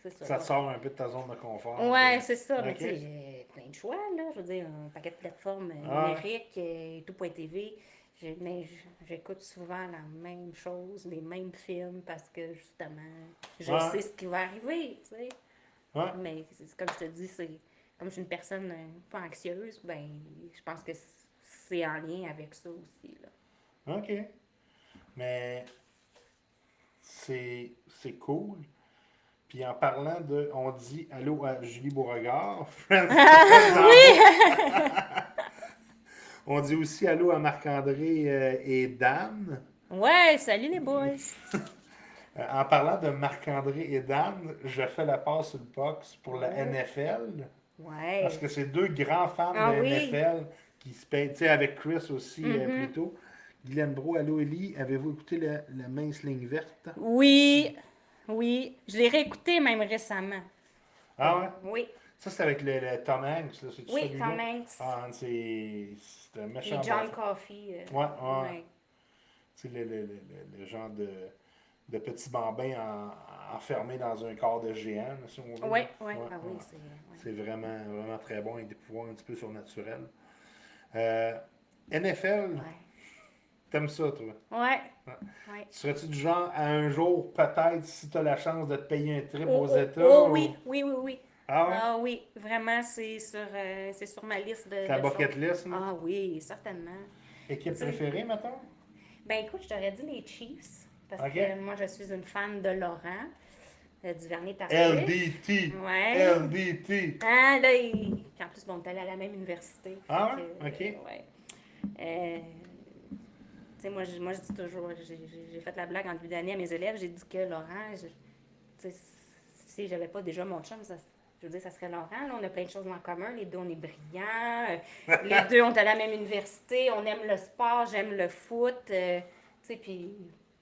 c'est ça. Ça te sort un peu de ta zone de confort. Ouais, c'est ça. Mais tu sais, OK? j'ai plein de choix, là. Je veux dire, un paquet de plateformes Ah, numériques, tout.tv. Mais j'écoute souvent la même chose, les mêmes films, parce que justement, je ouais, sais ce qui va arriver, tu sais. ouais. Mais comme je te dis, c'est comme je suis une personne pas anxieuse, ben, je pense que c'est en lien avec ça aussi, là. OK. Mais c'est cool. Puis en parlant de, on dit allô à Julie Beauregard, Friends en bas. On dit aussi allô à Marc-André et Dan. Ouais, salut les boys! En parlant de Marc-André et Dan, je fais la passe sur le box pour la Oh, NFL. Parce ouais. que c'est deux grands fans de Ah oui? NFL qui se payent, tu sais, avec Chris aussi plus Mhm. tôt. Guylaine Bro, allô Ellie, avez-vous écouté la mince ligne verte? Oui, oui. Je l'ai réécouté même récemment. Ah ouais? Oui, Ça, c'est avec le Tom Hanks, là, c'est oui, celui-là? Tom Hanks Ah, c'est un et méchant bon John film. Coffey. Ouais, ouais. Ouais. C'est le genre de petit bambin enfermé dans un corps de géant, là, si on veut. Oui, Là. oui. Ouais, Ah oui, ouais. c'est. Ouais. C'est vraiment, vraiment très bon avec des pouvoirs un petit peu surnaturels. Euh, NFL, Ouais. t'aimes ça, toi? Ouais. Ouais. Ouais. Serais-tu du genre à un jour, peut-être, si tu as la chance de te payer un trip Oh, aux oh, États? oh Ou... oui, oui, oui, oui. Ah ouais? Ah oui, vraiment, c'est sur ma liste Ta de choses. bucket list, là? Ah oui, certainement. Tu Équipe sais, préférée, mettons? ben écoute, je t'aurais dit les Chiefs, parce OK. que moi, je suis une fan de Laurent, du Vernier Tardif. LDT. Ouais. LDT. Ah, là, puis en plus, bon, on est allé à la même université. Fait Ah que, ouais? OK. ouais. Euh, tu sais, moi, je dis toujours, j'ai fait la blague en début d'année à mes élèves, j'ai dit que Laurent, tu sais, si j'avais pas déjà mon chum, je veux dire, ça serait Laurent. Là, on a plein de choses en commun. Les deux, on est brillants. Les deux, on est à la même université. On aime le sport, j'aime le foot. Tu sais, puis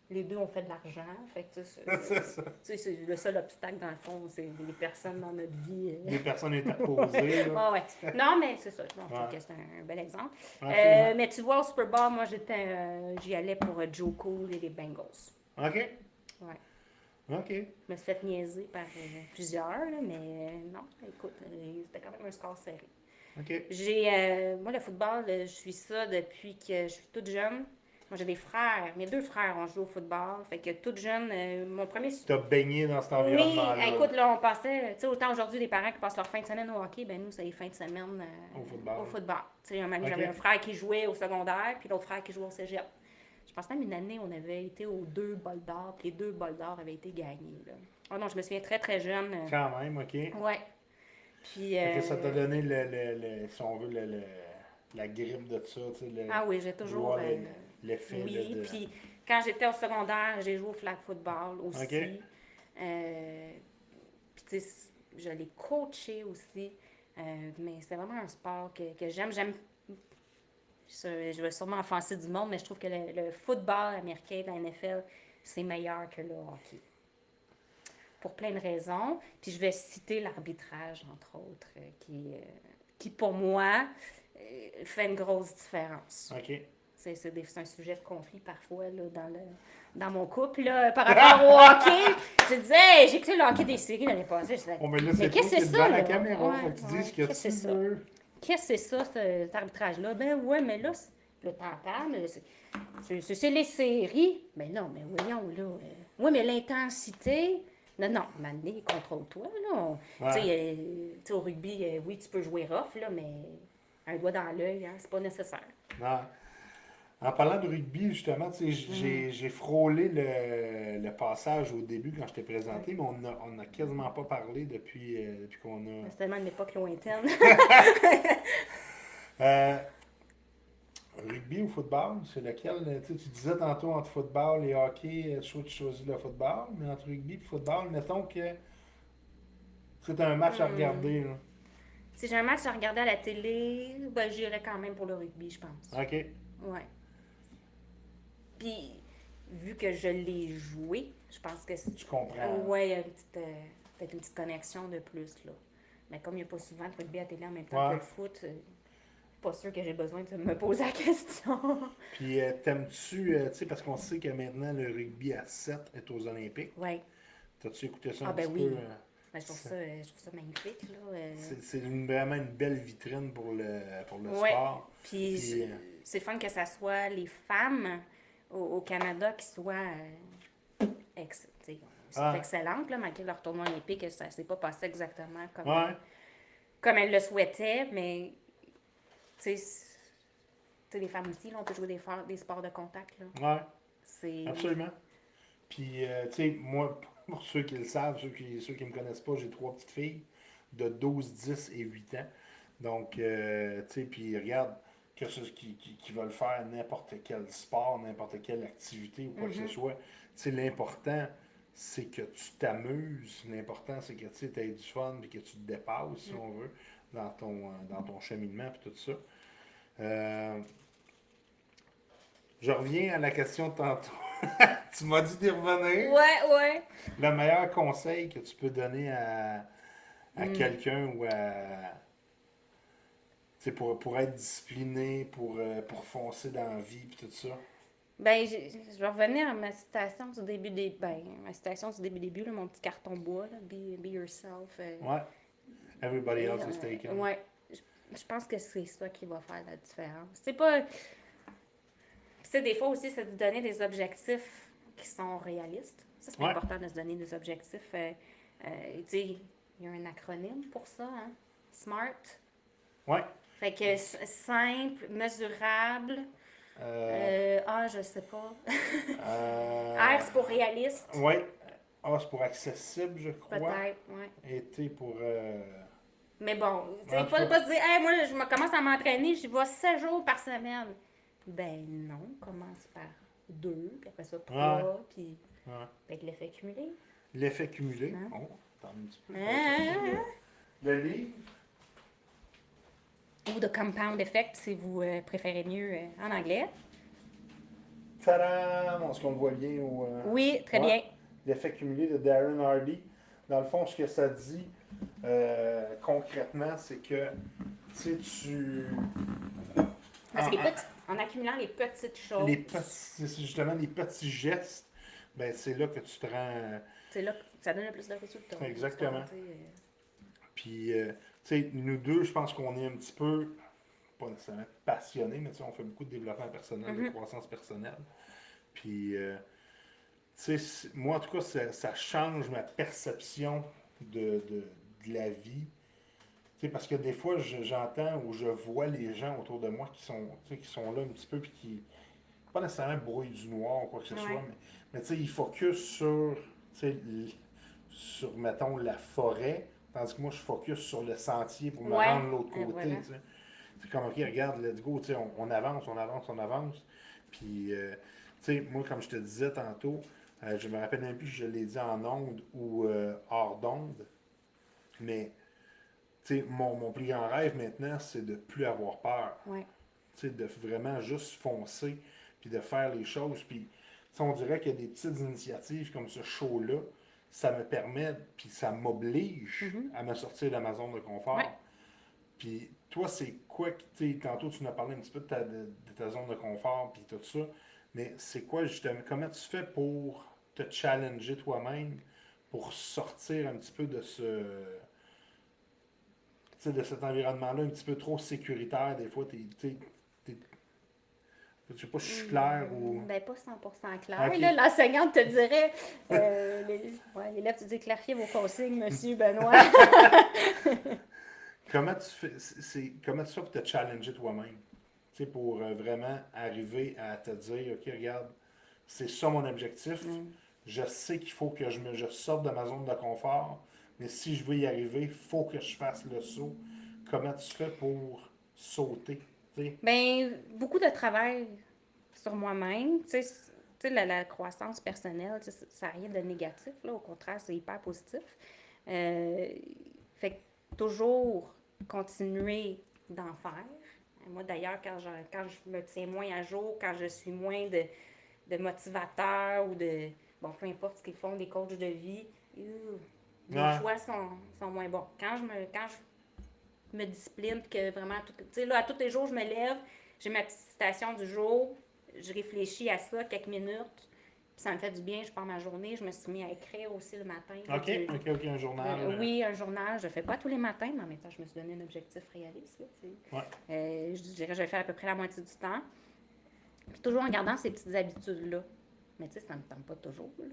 les deux, on fait de l'argent. Fait que, C'est ça. tu sais, c'est le seul obstacle, dans le fond, c'est les personnes dans notre vie. Des personnes interposées, là. Ouais, ouais. Non, mais c'est ça. Bon, je trouve Ouais. que c'est un bel exemple. Absolument. Mais tu vois, au Super Bowl, moi, j'y allais pour Joe Cool et les Bengals. OK. Ouais. OK. Je me suis fait niaiser par plusieurs, là, mais non, écoute, c'était quand même un score serré. OK. Moi, le football, je suis ça depuis que je suis toute jeune. Moi, j'ai des frères. Mes deux frères ont joué au football. Fait que toute jeune, mon premier. T'as baigné dans cet Oui, environnement-là, écoute, là, on passait. Tu sais, autant aujourd'hui, les parents qui passent leur fin de semaine au hockey, ben nous, c'est les fins de semaine au football. au football. Tu sais, un moment donné, OK. j'avais un frère qui jouait au secondaire, puis l'autre frère qui jouait au cégep. Je pense même une année, on avait été aux deux bols d'or, puis les deux bols d'or avaient été gagnés. Là. Oh non, je me souviens très, très jeune. Quand même, OK. Ouais. Puis. Fait que ça t'a donné, si on veut, la grippe de ça, tu sais, Ah oui, j'ai toujours. voir l'effet Oui, de... puis quand j'étais au secondaire, j'ai joué au flag football aussi. OK. Puis tu sais, je l'ai coaché aussi. Mais c'est vraiment un sport que j'aime. Je vais sûrement offenser du monde, mais je trouve que le football américain, la NFL, c'est meilleur que le hockey. Pour plein de raisons. Puis je vais citer l'arbitrage, entre autres, qui pour moi, fait une grosse différence. OK. C'est un sujet de conflit parfois là, dans mon couple là, par rapport au hockey. Je disais, hey, j'ai écouté le hockey des séries l'année passée. Je disais, On me là, mais c'est qu'est-ce toi que qui c'est es devant ça? la Là? caméra, Ouais, faut que tu dises ce que qu'est-ce que tu c'est ça? veux. Qu'est-ce que c'est ça, cet arbitrage-là? Ben ouais, mais là, le temps c'est les séries. Mais non, mais voyons, là. Oui, mais l'intensité. Non, non, maintenant, contrôle-toi, là. Ouais. Tu sais, au rugby, oui, tu peux jouer rough, là, mais un doigt dans l'œil, hein, c'est pas nécessaire. Non. En parlant de rugby, justement, tu sais, j'ai frôlé le passage au début quand je t'ai présenté, mais on n'a quasiment pas parlé depuis qu'on a... C'est tellement une époque lointaine. Euh, rugby ou football, c'est lequel? Tu disais tantôt entre football et hockey, tu choisis le football, mais entre rugby et football, mettons que C'est un match à regarder, là. Si j'ai un match à regarder à la télé, ben j'irais quand même pour le rugby, je pense. OK. Ouais. Puis, vu que je l'ai joué, je pense que Tu comprends. ouais, il y a peut-être une petite connexion de plus, là. Mais comme il n'y a pas souvent de rugby à la télé en même temps que Ouais. le foot, pas sûr que j'ai besoin de me poser la question. Puis, t'aimes-tu, tu sais, parce qu'on sait que maintenant, le rugby à 7 est aux Olympiques. Ouais. T'as-tu écouté ça Ah un ben petit oui. peu? Ben, je trouve ça magnifique, là. C'est vraiment une belle vitrine pour le Ouais. sport. Puis Puis, c'est fun que ça soit les femmes au Canada qui soient t'sais, sont ah, excellentes, là, malgré leur tournoi olympique, ça s'est pas passé exactement ouais, comme elles le souhaitaient, mais tu sais, les femmes aussi, là, on peut jouer des sports de contact, là. ouais, C'est... absolument. Puis, tu sais, moi, pour ceux qui le savent, ceux qui me connaissent pas, j'ai 3 petites filles de 12, 10 et 8 ans. Donc, tu sais, puis regarde, qui veulent faire n'importe quel sport, n'importe quelle activité ou quoi que ce soit, tu sais, l'important, c'est que tu t'amuses. L'important, c'est que tu aies du fun et que tu te dépasses, si on veut, dans ton cheminement et tout ça. Euh, je reviens à la question de tantôt. Tu m'as dit d'y revenir. Ouais. Le meilleur conseil que tu peux donner à quelqu'un ou pour être discipliné, pour foncer dans la vie et tout ça. Ben, je vais revenir à ma citation du début, là, mon petit carton bois, là, be yourself. Ouais. Everybody else is taken. Ouais. Je pense que c'est ça qui va faire la différence. C'est pas... Tu sais, des fois aussi, c'est de donner des objectifs qui sont réalistes. Ça, c'est Ouais. important de se donner des objectifs. Tu sais, il y a un acronyme pour ça, hein? SMART. Ouais. Fait que simple, mesurable. Je sais pas. R, c'est pour réaliste. Ouais. A, c'est pour accessible, je crois. Peut-être, ouais. Et T pour. Mais bon, tu sais, En tout cas. pas se dire, hey, moi, je commence à m'entraîner, j'y vais 7 jours par semaine. Ben non, commence par 2, puis après ça 3, puis Ouais. avec l'effet cumulé. L'effet cumulé. Hein? Oh, attends un petit peu. Hein? Le livre. Ou The Compound Effect, si vous préférez mieux en anglais. Tadam! Est-ce qu'on le voit bien? Oui, très Ouais. bien. L'effet cumulé de Darren Hardy. Dans le fond, ce que ça dit concrètement, c'est que tu. Parce que en accumulant les petites choses, C'est justement les petits gestes, ben c'est là que tu te rends. c'est là que ça donne le plus de résultats. Exactement. Tu sais, Puis, tu sais, nous deux, je pense qu'on est un petit peu, pas nécessairement passionnés, mais tu sais, on fait beaucoup de développement personnel, de croissance personnelle. Puis, tu sais, moi, en tout cas, ça change ma perception de la vie. Tu sais, parce que des fois, j'entends ou je vois les gens autour de moi qui sont là un petit peu, puis qui, pas nécessairement brouillent du noir ou quoi que ce soit, mais tu sais, ils focus sur, mettons, la forêt, tandis que moi, je focus sur le sentier pour me rendre de l'autre côté, voilà. tu sais. C'est comme, OK, regarde, let's go, tu sais, on avance, on avance, on avance. Puis, tu sais, moi, comme je te disais tantôt, je me rappelle même plus si je l'ai dit en onde ou hors d'onde, mais, tu sais, mon plus grand rêve maintenant, c'est de plus avoir peur. Ouais. Tu sais, de vraiment juste foncer, puis de faire les choses. Puis, tu sais, on dirait qu'il y a des petites initiatives comme ce show-là, ça me permet, puis ça m'oblige à me sortir de ma zone de confort. Ouais. Puis, toi, c'est quoi, tu sais, tantôt, tu nous as parlé un petit peu de ta zone de confort, puis tout ça, mais c'est quoi, justement, comment tu fais pour te challenger toi-même, pour sortir un petit peu de de cet environnement-là un petit peu trop sécuritaire, des fois, je sais pas si je suis clair ou. Ben, pas 100% clair. Ok. Là, l'enseignante te dirait, l'élève, tu dis clarifiez vos consignes, monsieur Benoît. Comment tu fais, comment tu fais pour te challenger toi-même? Tu sais, pour vraiment arriver à te dire, OK, regarde, c'est ça mon objectif. Je sais qu'il faut que je sorte de ma zone de confort, mais si je veux y arriver, il faut que je fasse le saut. Comment tu fais pour sauter? Tu sais? Ben, beaucoup de travail sur moi-même. Tu sais, la croissance personnelle, tu sais, ça n'a rien de négatif, là. Au contraire, c'est hyper positif. Fait que toujours continuer d'en faire. Moi, d'ailleurs, quand je me tiens moins à jour, quand je suis moins de motivateurs ou de... Bon, peu importe ce qu'ils font, des coachs de vie, les Ouais. choix sont moins bons. Quand je me discipline, puis que vraiment, tu sais, là, à tous les jours, je me lève, j'ai ma petite citation du jour, je réfléchis à ça quelques minutes, puis ça me fait du bien, je pars ma journée, je me suis mis à écrire aussi le matin. OK, un journal. Oui, un journal, je le fais pas tous les matins, mais en même temps, je me suis donné un objectif réaliste, là, tu sais. Ouais. Je dirais que je vais faire à peu près la moitié du temps. Puis toujours en gardant ces petites habitudes-là. Mais tu sais, ça ne me tente pas toujours, là.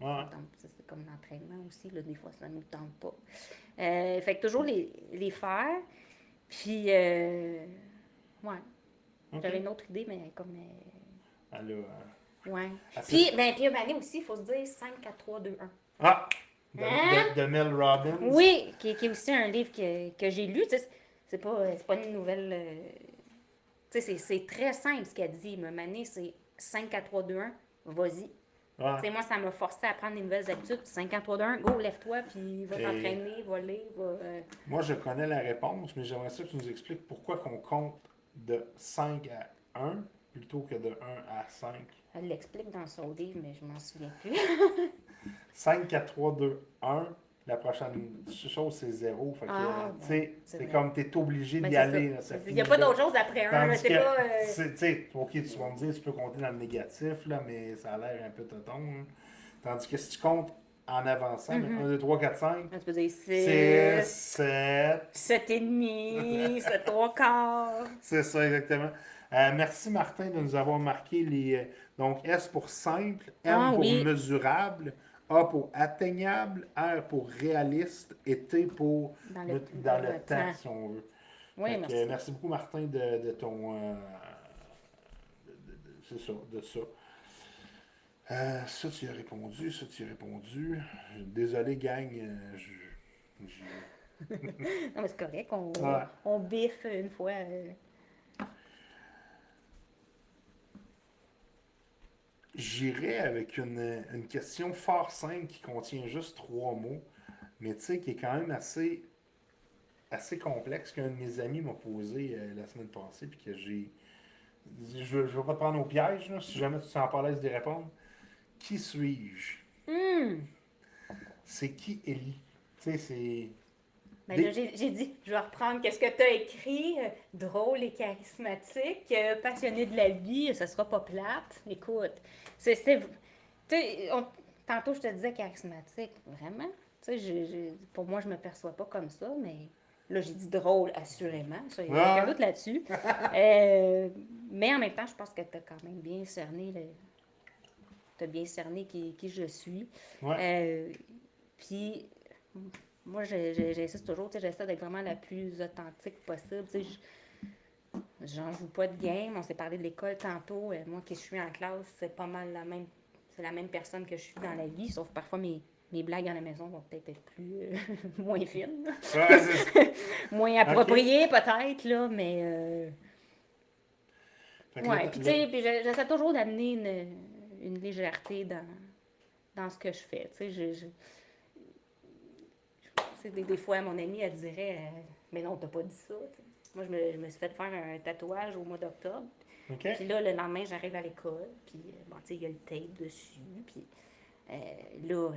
Ouais. C'est comme l'entraînement aussi, là, des fois, ça ne nous tente pas. Fait que toujours les faire. Puis, ouais. OK. J'avais une autre idée, mais comme. Alors, Ouais. assez- Puis une année aussi, il faut se dire 5, 4, 3, 2, 1. Ah! De, Hein? de Mel Robbins. Oui, qui est aussi un livre que j'ai lu. Tu sais, c'est pas une nouvelle. Tu sais, c'est très simple ce qu'elle dit. Mais Mané, c'est 5, 4, 3, 2, 1, vas-y. Ouais. Tu sais, moi, ça m'a forcé à prendre des nouvelles habitudes. 5, 4, 3, 2, 1, go, lève-toi, puis va Et- t'entraîner, va lire, va. Moi, je connais la réponse, mais j'aimerais ça que tu nous expliques pourquoi qu'on compte de 5 à 1 plutôt que de 1 à 5. Elle l'explique dans son livre, mais je m'en souviens plus. 5, 4, 3, 2, 1. La prochaine chose, c'est 0. Fait que, Ah, tu sais, bon, c'est c'est vrai. comme t'es obligé Ben, d'y c'est aller. ça. Là, ça Il n'y finit a pas là. d'autre chose après un. Tandis C'est que, pas. tu sais, ok, tu vas me dire, tu peux compter dans le négatif, là, mais ça a l'air un peu tonton. Hein. Tandis que si tu comptes en avançant, 1, 2, 3, 4, 5, Tu peux dire 6, 6, 7. 7 et demi, 7 3 quarts. C'est ça, exactement. Merci Martin de nous avoir marqué les. Donc S pour simple, M Ah pour oui. mesurable, A pour atteignable, R pour réaliste et T pour Dans dans le temps, temps. si on veut. Oui, Fait que, merci. merci beaucoup Martin de ton. C'est ça, de ça. Ça, tu y as répondu, ça, tu y as répondu. Désolé, gang. Non, mais c'est correct, Ouais. on biffe une fois. J'irai avec une question fort simple qui contient juste 3 mots, mais tu sais, qui est quand même assez complexe qu'un de mes amis m'a posé la semaine passée, puis que j'ai. Je veux pas te prendre au piège, là, si jamais tu te sens pas à l'aise d'y répondre. Qui suis-je? C'est qui Ellie? Tu sais, c'est. Ben là, j'ai dit, je vais reprendre qu'est-ce que tu as écrit. Drôle et charismatique, passionné de la vie, ça sera pas plate. Écoute, tu sais, tantôt je te disais charismatique, vraiment. Tu sais, pour moi, je me perçois pas comme ça, mais là, j'ai dit drôle, assurément. Ça, il n'y a aucun doute là-dessus. Mais en même temps, je pense que tu as quand même bien cerné t'as bien cerné qui je suis. Ouais. Puis, moi, j'insiste toujours, tu sais, j'essaie d'être vraiment la plus authentique possible. Tu sais, j'en joue pas de game. On s'est parlé de l'école tantôt. Moi, qui je suis en classe, c'est pas mal c'est la même personne que je suis dans la vie, sauf parfois mes blagues à la maison vont peut-être être plus moins fines, là. Ouais, c'est moins appropriées peut-être, là, mais Fait que ouais. là, Puis tu sais, puis j'essaie toujours d'amener une légèreté dans ce que je fais. Tu sais, c'est des fois, mon amie, elle dirait mais non, t'as pas dit ça. Tu sais. Moi, je me suis fait faire un tatouage au mois d'octobre. OK. Puis là, le lendemain, j'arrive à l'école. Puis, bon, tu sais, il y a le tape dessus. Puis là,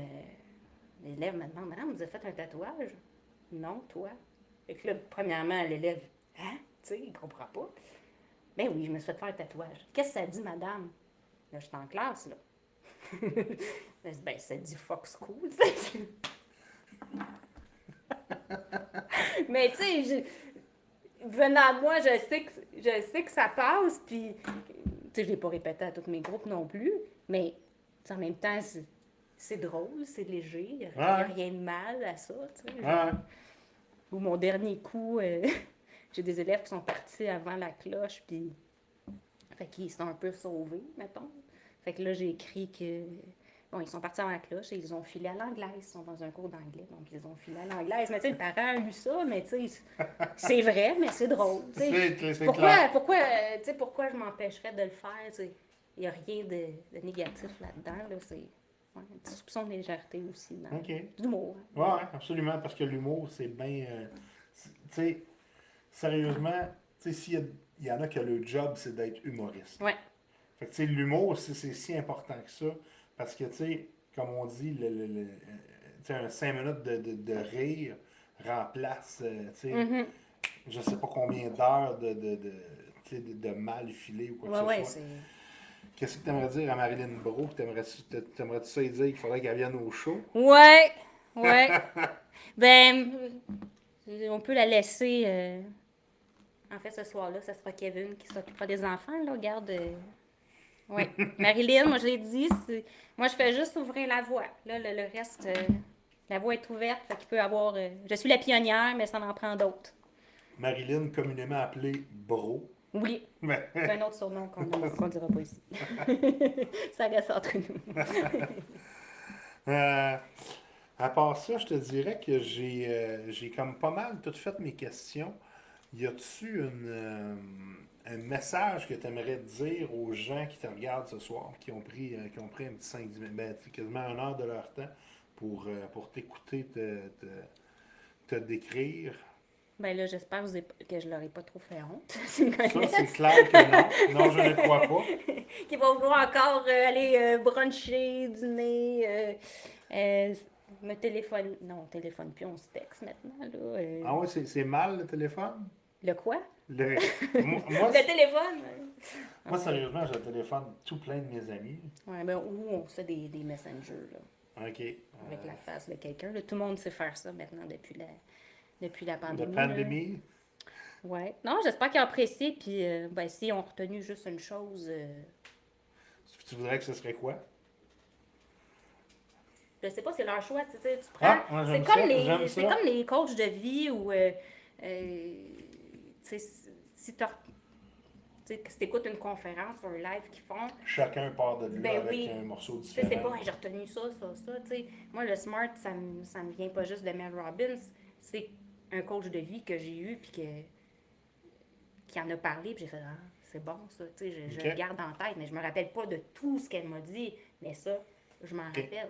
l'élève me demande Madame, vous avez fait un tatouage? Non, toi. Fait que là, premièrement, l'élève Hein? Tu sais, il comprend pas. Ben oui, je me suis fait faire un tatouage. Qu'est-ce que ça dit, madame? Là, je suis en classe, là. Ben, ça dit Fox Cool, tu sais. Mais tu sais, venant de moi, je sais que ça passe, puis tu sais, je l'ai pas répété à tous mes groupes non plus, mais en même temps, c'est drôle, c'est léger, il n'y a rien de mal à ça, tu sais. Ouais. Ou mon dernier coup, j'ai des élèves qui sont partis avant la cloche, puis fait qu'ils sont un peu sauvés, mettons. Fait que là, j'ai écrit que bon, ils sont partis avant la cloche et ils ont filé à l'anglaise. Ils sont dans un cours d'anglais, donc ils ont filé à l'anglaise. Mais tu sais, le parent a lu ça, mais tu sais, c'est vrai, mais c'est drôle. Tu sais. C'est Pourquoi, clair. tu sais, pourquoi je m'empêcherais de le faire? Tu sais? Il n'y a rien de négatif là-dedans. Là, Ouais, un petit soupçon de légèreté aussi. Dans OK. l'humour. Ouais, ouais, absolument, parce que l'humour, c'est bien. Tu sais, sérieusement, tu sais, il y en a que le job, c'est d'être humoriste. Ouais. Fait que, tu sais, l'humour, c'est si important que ça, parce que, tu sais, comme on dit, tu sais, un 5 minutes de rire remplace, tu sais, Mhm. je sais pas combien d'heures tu sais, de mal filé ou quoi que Ouais, ce ouais, soit. c'est. Qu'est-ce que tu aimerais dire à Marilyn Bro? T'aimerais-tu ça lui dire qu'il faudrait qu'elle vienne au show? Ouais, ouais. Ben, on peut la laisser. En fait, ce soir-là, ça sera Kevin qui s'occupera des enfants, là. Regarde. Ouais. Marilyn, moi, je l'ai dit, moi, je fais juste ouvrir la voie. Là, le reste, la voie est ouverte, fait qu'il peut avoir. Je suis la pionnière, mais ça en prend d'autres. Marilyn, communément appelée Bro. Oui. Mais, C'est un autre surnom qu'on dira pas ici. Ça reste entre nous. euh, à part ça, je te dirais que j'ai comme pas mal tout fait mes questions. Y a-tu un message que tu aimerais dire aux gens qui te regardent ce soir, qui ont pris un petit 5 10 minutes, ben, quasiment 1 heure de leur temps pour t'écouter, te décrire? Ben là, j'espère que je leur ai pas trop fait honte, s'ils me Ça, c'est connaissent. clair que non. Non, je ne crois pas. Qu'ils vont vouloir encore aller bruncher, dîner, euh, me téléphone. Non, on téléphone plus, on se texte maintenant, là. Ah ouais, c'est mal le téléphone? Le quoi? Le- moi, Le téléphone? moi, sérieusement, je téléphone tout plein de mes amis. Ouais, ben, ou on fait des messengers, là, OK. avec la face de quelqu'un. Là. Tout le monde sait faire ça maintenant depuis la De pandémie. Là. pandémie. Ouais. Non, j'espère qu'ils ont apprécié. Puis, ben, s'ils ont retenu juste une chose, Tu voudrais que ce serait quoi? je sais pas, c'est leur choix. Tu sais, tu prends. Ah, moi, j'aime ça. J'aime C'est ça. comme les coachs de vie ou. Tu sais, si tu écoutes une conférence ou un live qu'ils font, Chacun part de là ben avec oui. un morceau Tu sais, c'est différent. pas, hey, j'ai retenu ça, tu sais. Moi, le SMART, ça me vient pas juste de Mel Robbins. C'est un coach de vie que j'ai eu, puis qui en a parlé, puis j'ai fait, ah, c'est bon, ça. Tu sais, je Ok. le garde en tête, mais je me rappelle pas de tout ce qu'elle m'a dit. Mais ça, je m'en rappelle.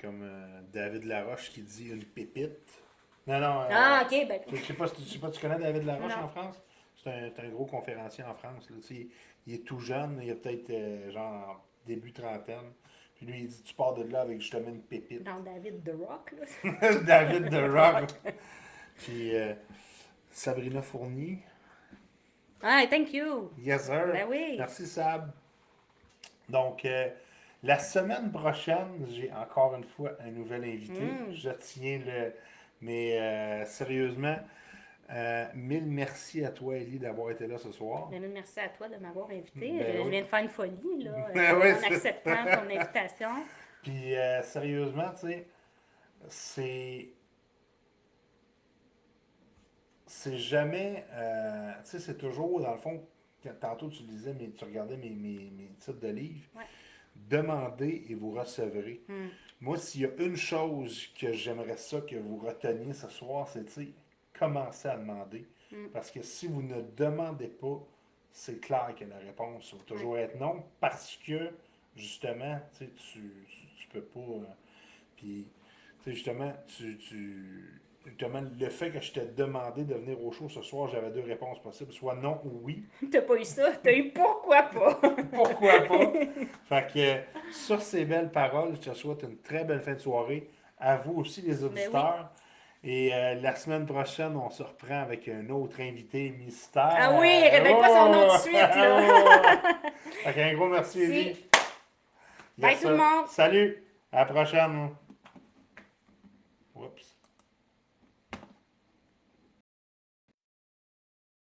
Comme David Laroche qui dit une pépite. Non, non. Ah, ok, ben. Je sais pas, je sais pas, tu connais David Laroche Non. en France? C'est un gros conférencier en France. Là. Tu sais, il est tout jeune, il a peut-être genre début trentaine. Puis lui, il dit tu pars de là avec justement une pépite. Genre David The Rock, là. David de Rock. Puis Sabrina Fournier. Ah, thank you. Yes, sir. Ben oui. Merci, Sab. Donc, la semaine prochaine, j'ai encore une fois un nouvel invité. Je tiens le. Mais sérieusement, mille merci à toi, Ellie, d'avoir été là ce soir. Ben, merci à toi de m'avoir invité. Ben Je oui. viens de faire une folie, là, Ben oui, en c'est- acceptant ton invitation. Puis, sérieusement, tu sais, c'est. C'est jamais. Tu sais, c'est toujours, dans le fond, tantôt tu lisais, mais tu regardais mes titres de livres. Ouais. Demandez et vous recevrez. Moi, s'il y a une chose que j'aimerais ça que vous reteniez ce soir, c'est, tu sais, commencez à demander. Parce que si vous ne demandez pas, c'est clair que la réponse va toujours être non. Parce que, justement, tu sais, tu peux pas. Puis, tu sais, justement, justement, le fait que je t'ai demandé de venir au show ce soir, j'avais deux réponses possibles, soit non ou oui. T'as pas eu ça, t'as eu pourquoi pas. Pourquoi pas? Fait que sur ces belles paroles, je te souhaite une très belle fin de soirée. À vous aussi, les auditeurs. Et la semaine prochaine, on se reprend avec un autre invité mystère. Ah oui, révèle pas son nom tout de suite, là. Fait qu'un gros merci, Si. Ellie. Bye Yes, tout le sir. monde. Salut. À la prochaine.